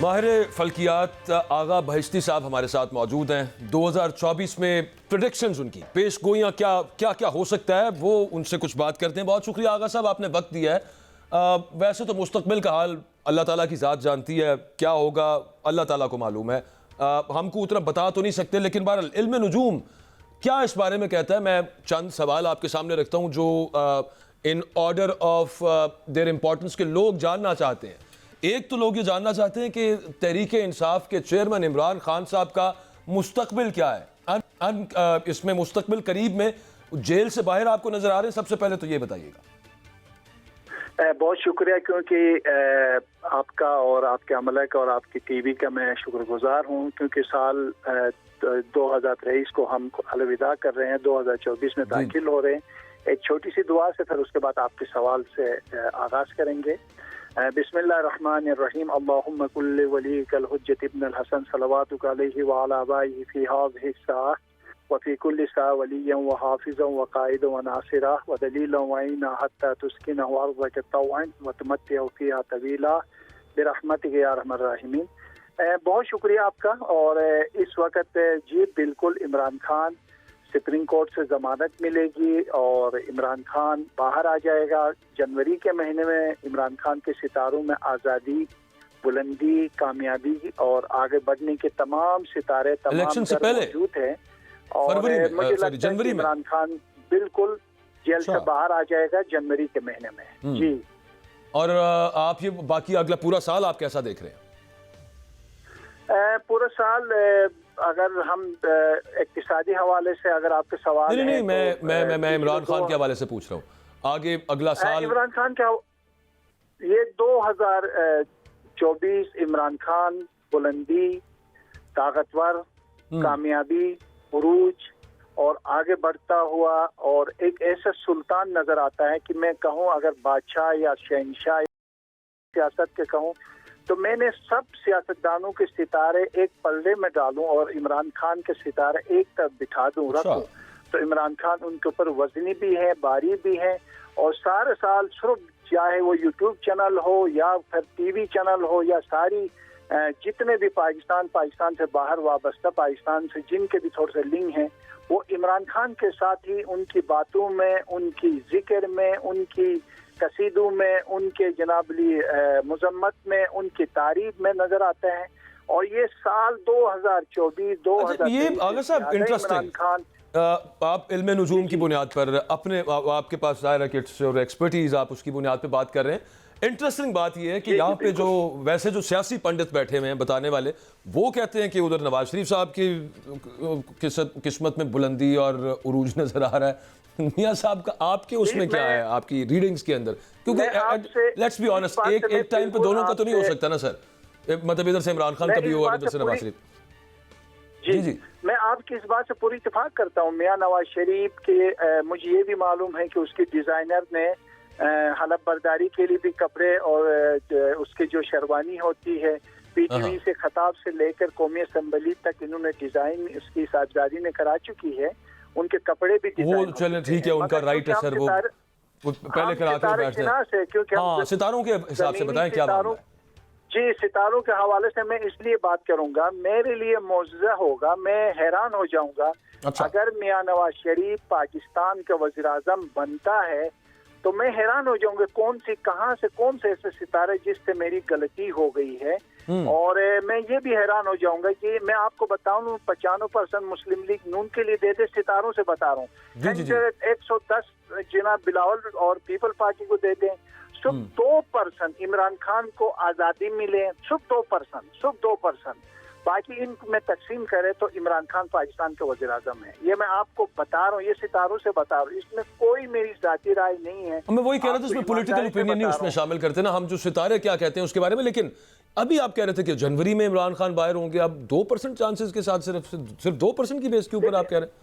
Speaker 1: माहिर फल्कियात आगा बहिश्ती साहब हमारे साथ मौजूद हैं। 2024 में प्रेडिक्शंस, उनकी पेशगोइयाँ क्या क्या क्या हो सकता है, वो उनसे कुछ बात करते हैं। बहुत शुक्रिया आगा साहब, आपने वक्त दिया है। वैसे तो मुस्तकबिल का हाल अल्लाह ताला की ज़ात जानती है, क्या होगा अल्लाह ताला को मालूम है, हमको उतना बता तो नहीं सकते, लेकिन बहरहाल इल्म नुजूम क्या इस बारे में कहता है। मैं चंद सवाल आपके सामने रखता हूँ जो in order of their importance के लोग जानना चाहते हैं। एक तो लोग ये जानना चाहते हैं कि तहरीक इंसाफ के चेयरमैन इमरान खान साहब का मुस्तकबिल क्या है। इसमें मुस्तकबिल करीब में जेल से बाहर आपको नजर आ रहे हैं, सबसे पहले तो ये बताइएगा।
Speaker 4: बहुत शुक्रिया, क्योंकि आपका और आपके अमले का और आपकी टीवी का मैं शुक्रगुजार हूँ, क्योंकि साल 2023 को हम अलविदा कर रहे हैं, 2024 में दाखिल हो रहे हैं। एक छोटी सी दुआ से, फिर उसके बाद आपके सवाल से आगाज करेंगे। बिस्मिल्लाहिर्रहमानिर्रहीम। अल्लाहुम्मा कुल्लि वलीकल हुज्जत इब्नुल हसन सलवातुका अलैहि व अला आबाइहि फी हाज़िहि स्साअह व फी कुल्ली साअ वलिय्यन व हाफ़िज़न व क़ाइदन व नासिरा व दलीलन व ऐना हत्ता तुस्किनहु अर्ज़क तौअन व तुमत्तिअ फ़ीहा तवीला बिरहमतिका या अरहमर राहिमीन। बहुत शुक्रिया आपका। और इस वक्त जी बिल्कुल इमरान खान, सुप्रीम कोर्ट से जमानत मिलेगी और इमरान खान बाहर आ जाएगा। जनवरी के महीने में इमरान खान के सितारों में आज़ादी, बुलंदी, कामयाबी और आगे बढ़ने के तमाम सितारे
Speaker 1: इलेक्शन से पहले
Speaker 4: मौजूद हैं। और
Speaker 1: मुझे लगता है जनवरी में
Speaker 4: इमरान खान बिल्कुल जेल से बाहर आ जाएगा जनवरी के महीने में। जी।
Speaker 1: और आप ये बाकी अगला पूरा साल आप कैसा देख रहे हैं?
Speaker 4: पूरा साल अगर हम इक्तिसादी हवाले से अगर आपके सवाल
Speaker 1: नहीं, मैं इमरान खान के हवाले से पूछ रहा हूँ। आगे अगला साल
Speaker 4: इमरान खान का ये 2024 इमरान खान बुलंदी, ताकतवर, कामयाबी, उरूज और आगे बढ़ता हुआ और एक ऐसा सुल्तान नजर आता है कि मैं कहूँ अगर बादशाह या शहनशाह सियासत के कहूँ तो मैंने सब सियासतदानों के सितारे एक पल्ले में डालूं और इमरान खान के सितारे एक तरफ बिठा दूं, रखूं, तो इमरान खान उनके ऊपर वजनी भी है, बारी भी है। और सारे साल सिर्फ चाहे वो यूट्यूब चैनल हो या फिर टीवी चैनल हो या सारी जितने भी पाकिस्तान से बाहर वाबस्ता, पाकिस्तान से जिनके भी थोड़े से लिंक हैं, वो इमरान खान के साथ ही उनकी बातों में, उनकी जिक्र में, उनकी कसीदों में, उनके जनाबली मुजम्मत में, उनकी तारीफ में नजर आते हैं। और ये साल 2024
Speaker 1: ये आगा साहब इंटरेस्टिंग, आप इल्म नुजूम की बुनियाद पर अपने आपके पास ज़ाहिर है कि और एक्सपर्टीज आप उसकी बुनियाद पर बात कर रहे हैं। इंटरेस्टिंग बात यह है कि यहाँ पे जो वैसे जो सियासी पंडित बैठे हुए हैं बताने वाले, वो कहते हैं कि उधर नवाज शरीफ साहब की किस्मत में बुलंदी और उरूज नजर आ रहा है। मियां साहब का आपके उसमें क्या है, आपकी रीडिंग्स के अंदर? क्योंकि लेट्स बी ऑनेस्ट, एक टाइम पे दोनों का तो नहीं हो सकता ना सर, मतलब इधर से इमरान खान का भी होगा, इधर से नवाज शरीफ।
Speaker 4: जी, मैं आपकी इस बात से पूरी इत्तेफाक करता हूँ। मियां नवाज शरीफ के मुझे ये भी मालूम है कि उसके डिजाइनर ने हलफ बर्दारी के लिए भी कपड़े और उसके जो शेरवानी होती है पीटीवी से खताब से लेकर कौमी असम्बली तक इन्होंने डिजाइन उसकी साहबजादी ने करा चुकी है। उनके कपड़े भी
Speaker 1: वो चले ठीक है, उनका राइट है सर, वो पहले करा कर बैठते हैं।
Speaker 4: क्योंकि
Speaker 1: हाँ, सितारों के हिसाब से बताएं क्या मामला है।
Speaker 4: जी, सितारों के हवाले से मैं इसलिए बात करूंगा, मेरे लिए मौजूदा होगा, मैं हैरान हो जाऊंगा
Speaker 1: अच्छा।
Speaker 4: अगर मियां नवाज शरीफ पाकिस्तान का वजीर आजम बनता है तो मैं हैरान हो जाऊंगा कहां से कौन से ऐसे सितारे जिससे मेरी गलती हो गई है। और मैं ये भी हैरान हो जाऊंगा कि मैं आपको बताऊं 95% मुस्लिम लीग नून के लिए दे सितारों से बता रहा हूँ। 110 जनाब बिलावल और पीपल पार्टी को दे दें, सिर्फ 2% इमरान खान को आजादी मिले, सिर्फ 2%। बाकी इनमें तकसीम करे तो इमरान खान पाकिस्तान के वज़ीर आज़म है। ये मैं आपको बता रहा हूँ, ये सितारों से बता रहा हूँ, इसमें कोई मेरी जाती राय नहीं है।
Speaker 1: मैं वही कह रहा था, उसमें पॉलिटिकल ओपिनियन नहीं उसमें शामिल करते ना, हम जो सितारे क्या कहते हैं उसके बारे में। लेकिन अभी आप कह रहे थे कि जनवरी में इमरान खान बाहर होंगे, अब 2% चांसेस के साथ सिर्फ 2% की बेस के ऊपर आप कह रहे हैं।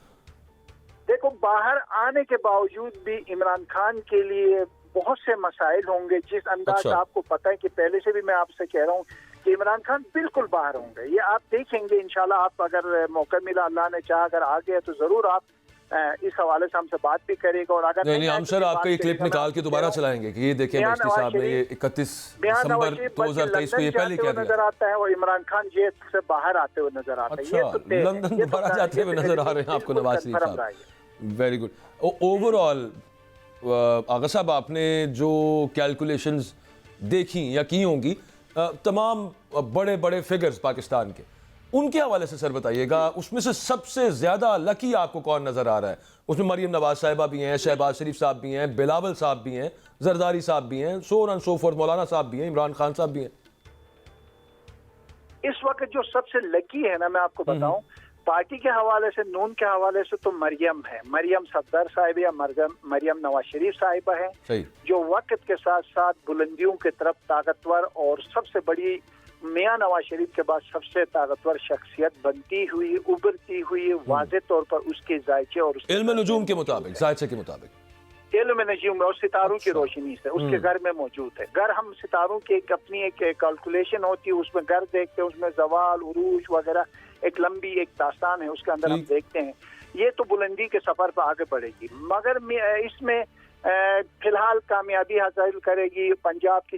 Speaker 4: देखो, बाहर आने के बावजूद भी इमरान खान के लिए बहुत से मसाइल होंगे। जिस अंदाज आपको पता है कि पहले से भी मैं आपसे कह रहा हूँ कि इमरान खान बिल्कुल बाहर होंगे, ये आप देखेंगे इंशाल्लाह। आप अगर मौका मिला, अल्लाह ने चाहा, अगर आ गया तो जरूर आप इस हवाले से हमसे बात भी करेगा। और अगर
Speaker 1: नहीं हम सर आपका ये क्लिप निकाल के दोबारा चलाएंगे कि ये देखें मुफ्ती साहब ने ये 31 दिसंबर 2023 को ये पहले क्या
Speaker 4: नजर आता है और इमरान खान जेल से बाहर आते हुए नजर आता है।
Speaker 1: अच्छा, लंदन दोबारा जाते हुए नजर आ रहे हैं आपको नवाज शरीफ साहब। Very good. ओवरऑल आगा साहब, आपने जो कैलकुलेशंस देखी या की होंगी तमाम बड़े बड़े फिगर्स पाकिस्तान के, उनके हवाले से सर बताइएगा, उसमें से सबसे ज्यादा लकी आपको कौन नजर आ रहा है? उसमें मरियम नवाज साहिबा भी हैं, शहबाज शरीफ साहब भी हैं, बिलावल साहब भी हैं, जरदारी साहब भी हैं, so on and so fourth, मौलाना साहब भी हैं, इमरान खान साहब भी हैं।
Speaker 4: इस वक्त जो सबसे लकी है ना, मैं आपको बताऊं, पार्टी के हवाले से, नून के हवाले से तो मरियम है, मरियम सफदर साहिब या मरियम नवाज शरीफ साहिबा है, जो वक्त के साथ साथ बुलंदियों की तरफ ताकतवर और सबसे बड़ी मियां नवाज शरीफ के बाद सबसे ताकतवर शख्सियत बनती हुई, उभरती हुई, वाज़े तौर पर उसके जायचे और
Speaker 1: इल्म नजूम के मुताबिक, जायचे के मुताबिक,
Speaker 4: इल्म नजूम और सितारों की रोशनी से उसके घर में मौजूद है। घर, हम सितारों की अपनी एक कैलकुलेशन होती है, उसमें घर देखते हैं, उसमें जवाल, उरूज वगैरह एक लंबी एक दास्तान है, उसके अंदर हम देखते हैं। ये तो बुलंदी के सफर पर आगे बढ़ेगी, मगर इसमें फिलहाल कामयाबी हासिल करेगी, पंजाब की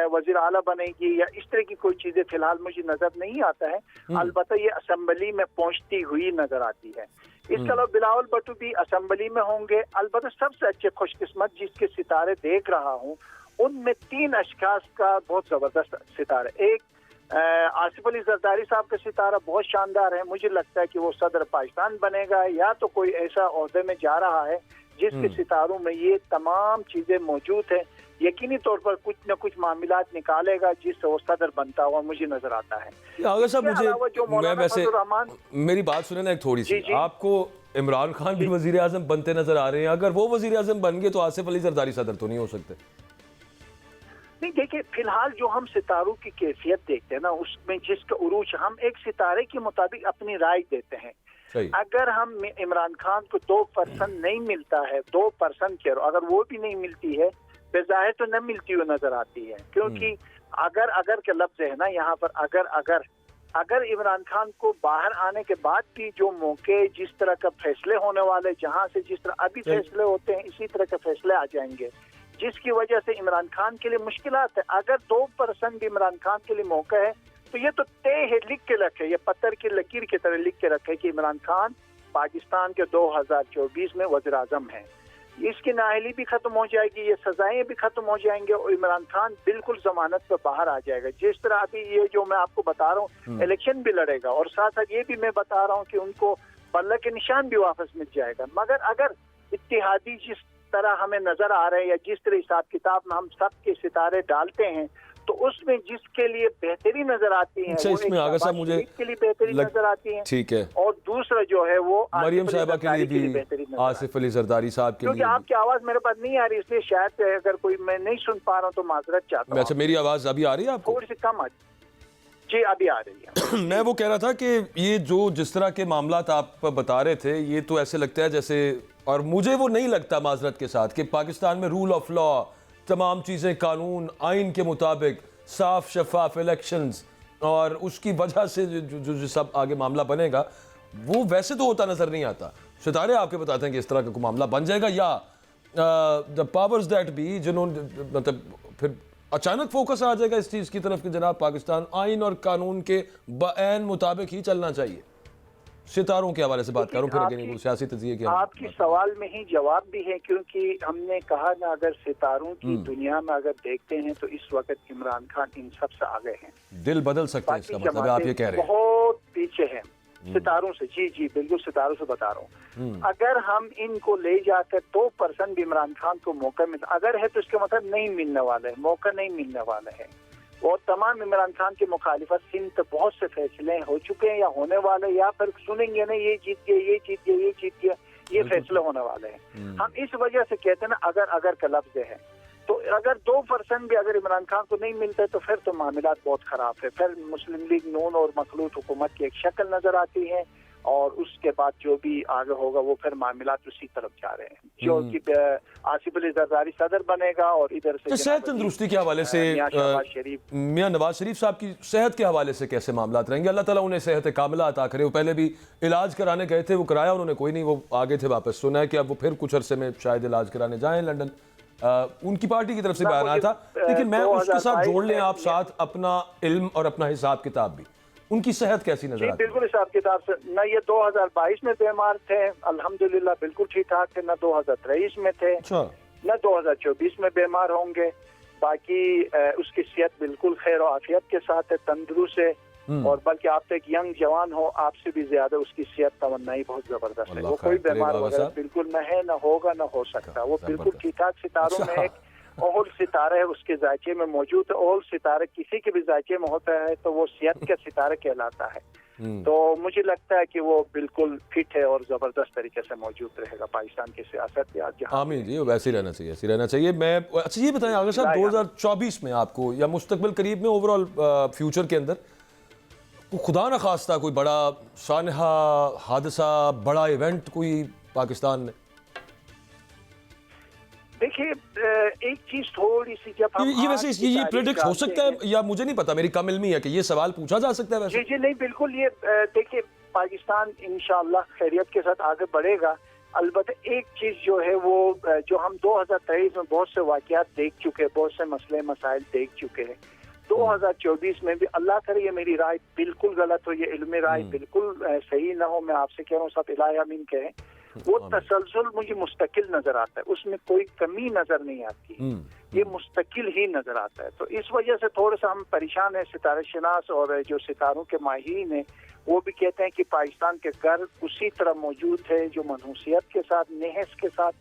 Speaker 4: वजीर आला बनेगी या इस तरह की कोई चीजें फिलहाल मुझे नजर नहीं आता है। अलबत्ता ये असेंबली में पहुंचती हुई नजर आती है। इसके अलावा बिलावल भुट्टो भी असेंबली में होंगे। अलबत्ता सबसे अच्छे खुशकिस्मत जिसके सितारे देख रहा हूँ, उनमें 3 अशखास का बहुत जबरदस्त सितारा। एक आसिफ अली जरदारी साहब का सितारा बहुत शानदार है, मुझे लगता है कि वो सदर पाकिस्तान बनेगा या तो कोई ऐसा ओहदे में जा रहा है जिसके सितारों में ये तमाम चीजें मौजूद है। यकीनी तौर पर कुछ न कुछ मामलात निकालेगा जिससे वो सदर बनता हुआ मुझे नजर आता है।
Speaker 1: अगर साहब मैं वैसे मेरी बात सुने ना एक थोड़ी सी, आपको इमरान खान भी वजीर आजम बनते नजर आ रहे हैं? अगर वो वजीर आजम बन गए तो आसिफ अली जरदारी सदर तो नहीं हो सकते?
Speaker 4: नहीं, देखिए, फिलहाल जो हम सितारों की कैफियत देखते हैं ना, उसमें जिसका उरूज, हम एक सितारे के मुताबिक अपनी राय देते हैं। अगर हम इमरान खान को 2% नहीं मिलता है, 2% के अगर वो भी नहीं मिलती है, बेज़ाहिर तो न मिलती हुई नजर आती है। क्योंकि अगर के लफ्ज है ना यहाँ पर, अगर इमरान खान को बाहर आने के बाद भी जो मौके, जिस तरह का फैसले होने वाले, जहाँ से जिस तरह अभी फैसले होते हैं इसी तरह के फैसले आ जाएंगे, जिसकी वजह से इमरान खान के लिए मुश्किलात है। अगर 2% इमरान खान के लिए मौका है तो ये तो तय है, लिख के रखे, ये पत्थर की लकीर की तरह लिख के रखे कि इमरान खान पाकिस्तान के 2024 में वज़ीर आज़म है। इसकी नाअहली भी खत्म हो जाएगी, ये सजाएं भी खत्म हो जाएंगे और इमरान खान बिल्कुल जमानत पर बाहर आ जाएगा। जिस तरह अभी ये जो मैं आपको बता रहा हूँ, इलेक्शन भी लड़ेगा और साथ साथ ये भी मैं बता रहा हूँ कि उनको बल्ले के निशान भी वापस मिल जाएगा। मगर अगर इत्तेहादी जिस तरह हमें नजर आ रहे हैं या जिस तरह हिसाब किताब में हम सब के सितारे डालते हैं, तो उसमें जिसके लिए बेहतरी नजर आती है, वो
Speaker 1: इसमें आगे साहब मुझे
Speaker 4: के लिए बेहतरी नजर आती है,
Speaker 1: ठीक है,
Speaker 4: और दूसरा जो है वो
Speaker 1: मरियम साहिबा के लिए भी, आसिफ अली जरदारी साहब के लिए।
Speaker 4: क्योंकि आपकी आवाज मेरे पास नहीं आ रही, इसलिए शायद अगर कोई मैं नहीं सुन पा रहा हूँ तो माजरत चाहता हूँ।
Speaker 1: अच्छा, मेरी आवाज अभी आ रही है आपको?
Speaker 4: थोड़ी सी कम आ जी, अभी आ रही है।
Speaker 1: मैं वो कह रहा था कि ये जो जिस तरह के मामलात आप बता रहे थे, ये तो ऐसे लगता है जैसे, और मुझे वो नहीं लगता माजरत के साथ, कि पाकिस्तान में रूल ऑफ लॉ, तमाम चीज़ें कानून आइन के मुताबिक, साफ शफाफ इलेक्शंस, और उसकी वजह से जो सब आगे मामला बनेगा वो वैसे तो होता नजर नहीं आता। सितारे आपके बताते हैं कि इस तरह का मामला बन जाएगा, या द पावर्स दैट बी, जिन्होंने मतलब फिर अचानक फोकस आ जाएगा इस चीज़ की तरफ कि जनाब पाकिस्तान आइन और कानून के बयान मुताबिक ही चलना चाहिए। सितारों के हवाले से बात करूं, फिर अगेन वो सियासी तजिए की
Speaker 4: आपकी सवाल में ही जवाब भी है, क्योंकि हमने कहा ना, अगर सितारों की दुनिया में अगर देखते हैं तो इस वक्त इमरान खान इन सबसे आगे हैं।
Speaker 1: दिल बदल सकते हैं, इसका मतलब है आप ये कह रहे हैं
Speaker 4: बहुत पीछे हैं सितारों से। जी जी बिल्कुल, सितारों से बता रहा हूँ। अगर हम इनको ले जाकर 2% भी इमरान खान को मौका मिल, अगर है तो इसका मतलब नहीं मिलने वाला है, मौका नहीं मिलने वाला है। और तमाम इमरान खान की मुखालिफत सिंध पे बहुत से फैसले हो चुके हैं या होने वाले, या फिर सुनेंगे नहीं ये जीत गया, ये जीत गया, ये जीत गया, ये फैसले होने वाले हैं। हम इस वजह से कहते हैं ना, अगर का लफ्ज है, तो अगर 2% भी अगर इमरान खान को नहीं मिलता है तो फिर तो मामलात बहुत खराब है। फिर मुस्लिम लीग नून और मखलूत हुकूमत की एक शक्ल नजर आती है, और उसके बाद जो भी आगे होगा वो फिर मामलात उसी तरफ जा रहे हैं, जो कि आसिफ अली जरदारी सदर बनेगा और इधर से
Speaker 1: सेहत तंदुरुस्ती के हवाले से मियां नवाज शरीफ साहब की सेहत के हवाले से कैसे मामलात रहेंगे? अल्लाह ताला उन्हें सेहत कामिला अता करे। वो पहले भी इलाज कराने गए थे, वो कराया उन्होंने कोई नहीं, वो आगे थे वापस। सुना है कि अब वो फिर कुछ अरसे में शायद इलाज कराने जाएं लंदन। उनकी पार्टी की तरफ से बयान आया था, लेकिन मैं उसके साथ जोड़ लें आप साथ अपना इल्म और अपना हिसाब किताब भी। उनकी सेहत कैसी नजर आती है?
Speaker 4: बिल्कुल हिसाब किताब से न ये 2022 में बीमार थे, अल्हम्दुलिल्लाह बिल्कुल ठीक ठाक थे, न 2023 में थे, न 2024 में बीमार होंगे। बाकी उसकी सेहत बिल्कुल खैर और आफियत के साथ है, तंदुरुस्त है, और बल्कि आप तो एक यंग जवान हो, आपसे भी ज्यादा उसकी सेहत तवन्नाई बहुत जबरदस्त है। वो कोई बीमार वगैरह बिल्कुल न है, न होगा, न हो सकता। वो बिल्कुल ठीक ठाक सितारों में एक ओहल सितारा है, उसके जायचे में मौजूद है। ओहल सितारा किसी के भी जायचे में होता है तो वो सेहत का सितारा कहलाता है। तो मुझे लगता है कि वो बिल्कुल फिट है और जबरदस्त तरीके से मौजूद रहेगा पाकिस्तान की सियासत या जहां।
Speaker 1: आमीन जी, वैसे ही रहना चाहिए, ऐसे रहना चाहिए। मैं अच्छा ये बताएं आगे साहब, 2024 में आपको या मुस्तकबिल करीब में ओवरऑल फ्यूचर के अंदर खुदा न खास्ता कोई बड़ा सानहा हादसा, बड़ा इवेंट कोई पाकिस्तान में?
Speaker 4: देखिए एक चीज थोड़ी सी, जब हम
Speaker 1: ये वैसे ये प्रेडिक्ट हो सकता है या मुझे नहीं पता, मेरी कम इल्मी है कि ये सवाल पूछा जा सकता है वैसे?
Speaker 4: जी जी नहीं बिल्कुल, ये देखिए पाकिस्तान इंशाअल्लाह खैरियत के साथ आगे बढ़ेगा। अलबत्ता एक चीज जो है वो जो हम 2023 में बहुत से वाकयात देख चुके हैं, बहुत से मसले मसाइल देख चुके हैं, 2024 में भी अल्लाह करे ये मेरी राय बिल्कुल गलत हो, ये इल्मी राय बिल्कुल सही ना हो, मैं आपसे कह रहा हूँ सब इलाही अमीन कहें, वो तसलसल मुझे मुस्तकिल नजर आता है, उसमें कोई कमी नजर नहीं आती, ये मुस्तकिल ही नजर आता है। तो इस वजह से थोड़ा सा हम परेशान हैं। सितारे शनास और जो सितारों के माहिरीन हैं वो भी कहते हैं कि पाकिस्तान के घर उसी तरह मौजूद है जो मनहूसियत के साथ, नेहस के साथ,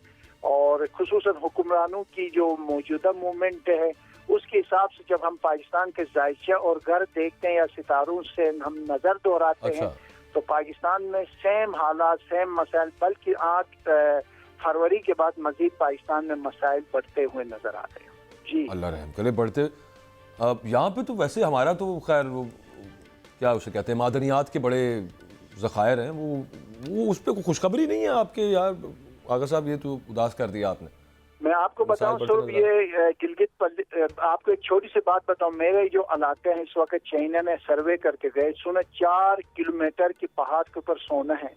Speaker 4: और खुसूसन हुक्मरानों की जो मौजूदा मूवमेंट है उसके हिसाब से जब हम पाकिस्तान के जायचा और घर देखते हैं या सितारों से हम नजर दोहराते हैं तो पाकिस्तान में सेम हालात, सेम मसाइल, बल्कि 8 फरवरी के बाद मजीद पाकिस्तान में मसाइल बढ़ते हुए नजर आ रहे हैं। जी
Speaker 1: अल्लाह रहम करे बढ़ते। यहाँ पे तो वैसे हमारा तो खैर वो क्या उसे कहते हैं, मादनियात के बड़े ज़खायर हैं, वो उस पर कोई खुशखबरी नहीं है आपके यार आगा साहब? ये तो उदास कर दिया आपने।
Speaker 4: मैं आपको बताऊं सिर्फ ये गिलगित, आपको एक छोटी सी बात बताऊं, मेरे जो इलाके हैं इस वक्त चाइना ने सर्वे करके गए, सुना 4 किलोमीटर की पहाड़ के ऊपर सोना है।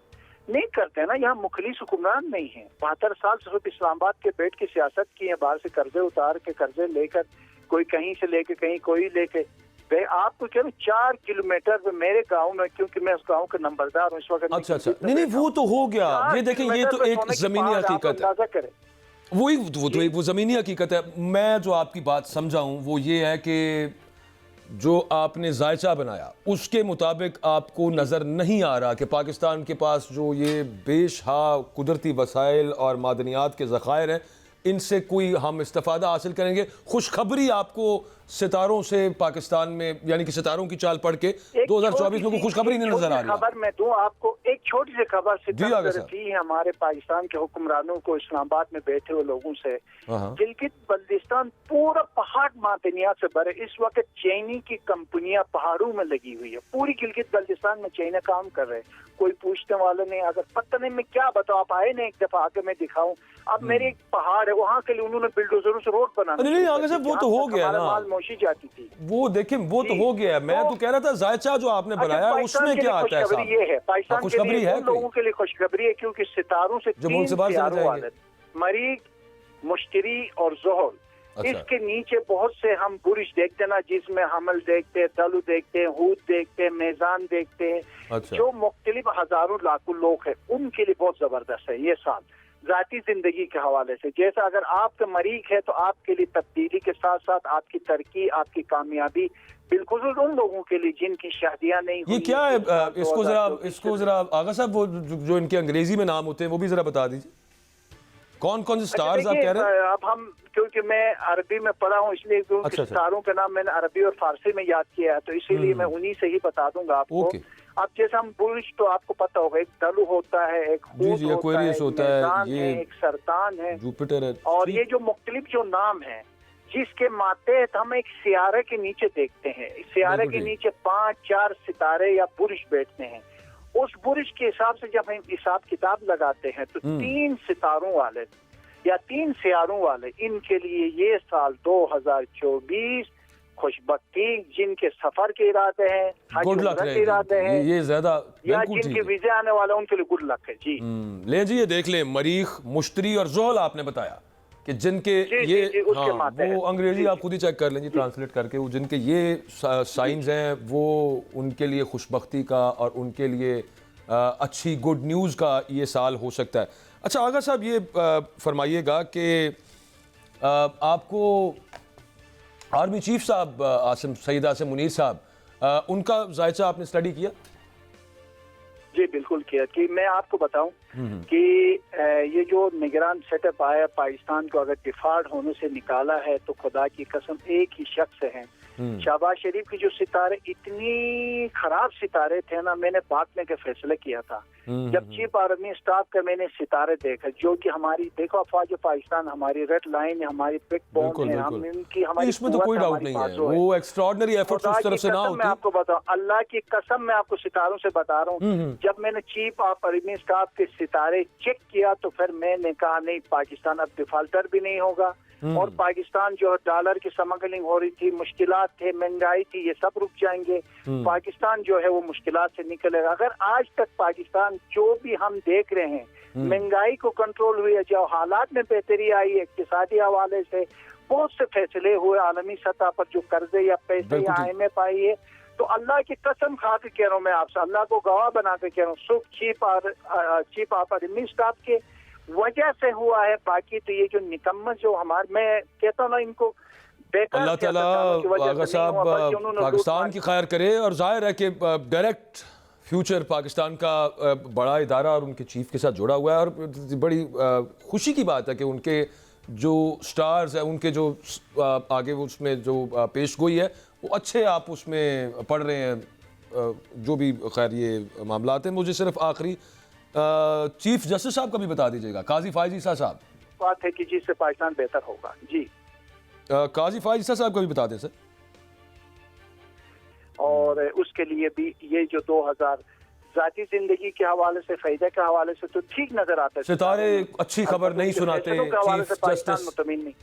Speaker 4: नहीं करते ना, यहाँ मुखलिस हुक्मरान नहीं है। 72 साल से सिर्फ इस्लामाबाद के पेट की सियासत की है, बाहर से कर्जे उतार के, कर्जे लेकर, कोई कहीं से लेके कहीं, कोई लेके भाई आपको क्या 4 किलोमीटर पे मेरे गांव में, क्योंकि मैं उस गांव का नंबरदार हूँ इस वक्त।
Speaker 1: अच्छा नहीं वो तो हो गया, ये देखें ये तो एक जमीनी हकीकत है, वो ज़मीनी हकीकत है। मैं जो आपकी बात समझाऊं वो ये है कि जो आपने जायचा बनाया उसके मुताबिक आपको नज़र नहीं आ रहा कि पाकिस्तान के पास जो ये बेशहा कुदरती वसाइल और मादनियात के ज़खायर हैं इनसे कोई हम इस्तिफ़ादा हासिल करेंगे। खुशखबरी आपको सितारों से पाकिस्तान में, यानी कि सितारों की चाल पढ़ के 2024 में कोई खुशखबरी नहीं नजर आ रही।
Speaker 4: खबर मैं दूं आपको, एक छोटी सी खबर थी हमारे पाकिस्तान के हुक्मरानों को, इस्लामाबाद में बैठे हुए लोगों से, गिलगित बल्तिस्तान पूरा पहाड़ मादनियात से भरे। इस वक्त चीनी की कंपनियां पहाड़ों में लगी हुई है, पूरी गिलगित बल्तिस्तान में चाइना काम कर रहे हैं, कोई पूछने वाला नहीं। अगर पता नहीं मैं क्या बताऊं, आप आए नहीं एक दफा आके मैं दिखाऊं। अब मेरे एक पहाड़ है वहाँ के लिए उन्होंने बिल्डोजरों से रोड बनाना।
Speaker 1: नहीं आगे साहब वो तो हो गया ना,
Speaker 4: मोशी जाती थी
Speaker 1: वो देखें वो तो हो गया। मैं तो कह रहा था जायचा जो आपने बनाया उसमें क्या आता है साहब?
Speaker 4: ये है पाकिस्तान खुशखबरी है, लोगों के लिए खुशखबरी है, क्योंकि सितारों से 3 प्यारों वाले, मरीख, मुश्तरी और जोहर,
Speaker 1: अच्छा।
Speaker 4: इसके नीचे बहुत से हम बुरुज देखते हैं ना, जिसमें हमल देखते हैं, तलु देखते हैं, हूद देखते हैं, मेजान देखते हैं।
Speaker 1: अच्छा।
Speaker 4: जो मुख्तलिफ हजारों लाखों लोग हैं उनके लिए बहुत जबरदस्त है ये साल जाती जिंदगी के हवाले से। जैसा अगर आपका मरीख है तो आपके लिए तब्दीली के साथ साथ आपकी तरक्की, आपकी कामयाबी, बिल्कुल उन लोगों के लिए जिनकी शादियां नहीं
Speaker 1: ये
Speaker 4: हुई।
Speaker 1: क्या है? इसको जरा आगा साहब, वो जो इनके अंग्रेजी में नाम होते हैं वो भी जरा बता दीजिए, कौन कौन से स्टार्स आप कह रहे हैं?
Speaker 4: अब हम, क्योंकि मैं अरबी में पढ़ा हूँ इसलिए
Speaker 1: अच्छा।
Speaker 4: स्टारों का नाम मैंने अरबी और फारसी में याद किया है, तो इसीलिए मैं उन्हीं से ही बता दूंगा आपको।
Speaker 1: ओके।
Speaker 4: अब जैसे हम बुरुज तो आपको पता होगा, एक तलु होता है, एक
Speaker 1: जी
Speaker 4: हूद
Speaker 1: जी,
Speaker 4: होता है,
Speaker 1: एक्वेरियस
Speaker 4: एक
Speaker 1: होता है,
Speaker 4: मेजान
Speaker 1: ये
Speaker 4: है, एक सरतान है,
Speaker 1: जुपिटर है।
Speaker 4: और ये जो मुख्तलिफ जो नाम है जिसके मातहत हम एक सियारे के नीचे देखते हैं। इस सियारे
Speaker 1: बिल्कुल
Speaker 4: के
Speaker 1: ठीक।
Speaker 4: नीचे 5-4 सितारे या बुरुज बैठते हैं। उस बुरुज के हिसाब से जब हम हिसाब किताब लगाते हैं तो 3 सितारों वाले या 3 सियारों वाले, इनके लिए ये साल 2024 खुशबख्ती, जिनके सफर के इरादे हैं, हज
Speaker 1: गुड लक
Speaker 4: उम्रह के इरादे हैं,
Speaker 1: ये ज्यादा
Speaker 4: या
Speaker 1: बिल्कुल
Speaker 4: जिनके
Speaker 1: ठीक है।
Speaker 4: वीजे आने वाले उनके लिए गुड लक है जी।
Speaker 1: ले जी, ये देख ले, मरीख, मुश्तरी और जोहल आपने बताया कि जिनके
Speaker 4: जी,
Speaker 1: ये
Speaker 4: जी, उसके
Speaker 1: हाँ,
Speaker 4: माते
Speaker 1: वो
Speaker 4: हैं।
Speaker 1: अंग्रेजी
Speaker 4: जी,
Speaker 1: आप खुद ही चेक कर लें जी, ट्रांसलेट करके, वो जिनके ये साइंस हैं वो उनके लिए खुशबख्ती का और उनके लिए अच्छी गुड न्यूज़ का ये साल हो सकता है। अच्छा आगा साहब, ये फरमाइएगा कि आपको आर्मी चीफ साहब सईद आसिम मुनीर साहब, उनका जायजा आपने स्टडी किया?
Speaker 4: जी बिल्कुल किया। कि मैं आपको बताऊं कि ये जो निगरान सेटअप आया पाकिस्तान को अगर डिफॉल्ट होने से निकाला है तो खुदा की कसम एक ही शख्स है। शहबाज शरीफ की जो सितारे इतनी खराब सितारे थे ना, मैंने भागने का फैसला किया था जब चीफ आर्मी स्टाफ का मैंने सितारे देखा, जो कि हमारी देखो अफवाज पाकिस्तान हमारी रेड लाइन है, हमारी बैक बोन है, हम इनकी हमारी
Speaker 1: इसमें तो कोई डाउट नहीं है, वो एक्स्ट्राऑर्डिनरी एफर्ट्स उस तरफ से ना होती।
Speaker 4: मैं आपको बताऊं, अल्लाह की कसम मैं आपको सितारों से बता रहा हूँ, जब मैंने चीफ ऑफ आर्मी स्टाफ के सितारे चेक किया तो फिर मैंने कहा नहीं, पाकिस्तान अब डिफॉल्टर भी नहीं होगा और पाकिस्तान जो डॉलर की स्मगलिंग हो रही थी, मुश्किलात थे, महंगाई थी, ये सब रुक जाएंगे। पाकिस्तान जो है वो मुश्किलात से निकलेगा। अगर आज तक पाकिस्तान जो भी हम देख रहे हैं, महंगाई को कंट्रोल हुई है, जो हालात में बेहतरी आई है इक्तिसादी हवाले से, बहुत से फैसले हुए आलमी सतह पर, जो कर्जे या पैसे या IMF आई है, तो अल्लाह की कसम खा के कह रहा हूँ मैं आपसे, अल्लाह को गवाह बना के कह रहा हूँ, सुख चीफ ऑफ आर्मी स्टाफ के वजह से हुआ है। बाकी तो ये जो निकम्मा जो हमारे, मैं कहता हूँ ना, इनको
Speaker 1: अल्लाह ताला आगा साहब पाकिस्तान की खैर करे। और जाहिर है कि डायरेक्ट फ्यूचर पाकिस्तान का बड़ा इदारा और उनके चीफ के साथ जुड़ा हुआ है, और बड़ी खुशी की बात है कि उनके जो स्टार्स हैं, उनके जो आगे उसमें जो पेशगोई है वो अच्छे आप उसमें पढ़ रहे हैं, जो भी खैर ये मामलात हैं। मुझे सिर्फ आखिरी चीफ जस्टिस साहब का भी बता दीजिएगा, काजी फायज ईसा साहब,
Speaker 4: बात है कि जिससे पाकिस्तान बेहतर होगा जी।
Speaker 1: काजी फायज ईसा साहब का भी बता दें सर।
Speaker 4: और उसके लिए भी ये जो 2000 जाती जिंदगी के हवाले से, फायदे के हवाले से तो ठीक नजर आता है।
Speaker 1: सितारे अच्छी खबर नहीं सुनाते चीफ जस्टिस,
Speaker 4: मुतमिन नहीं।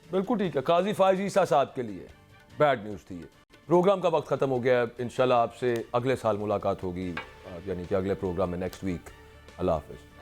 Speaker 1: बिल्कुल ठीक है। काजी फायज ईसा साहब के लिए बैड न्यूज़ थी ये। प्रोग्राम का वक्त ख़त्म हो गया है, इंशाल्लाह आपसे अगले साल मुलाकात होगी, यानी कि अगले प्रोग्राम में नेक्स्ट वीक। अल्लाह हाफ़िज़।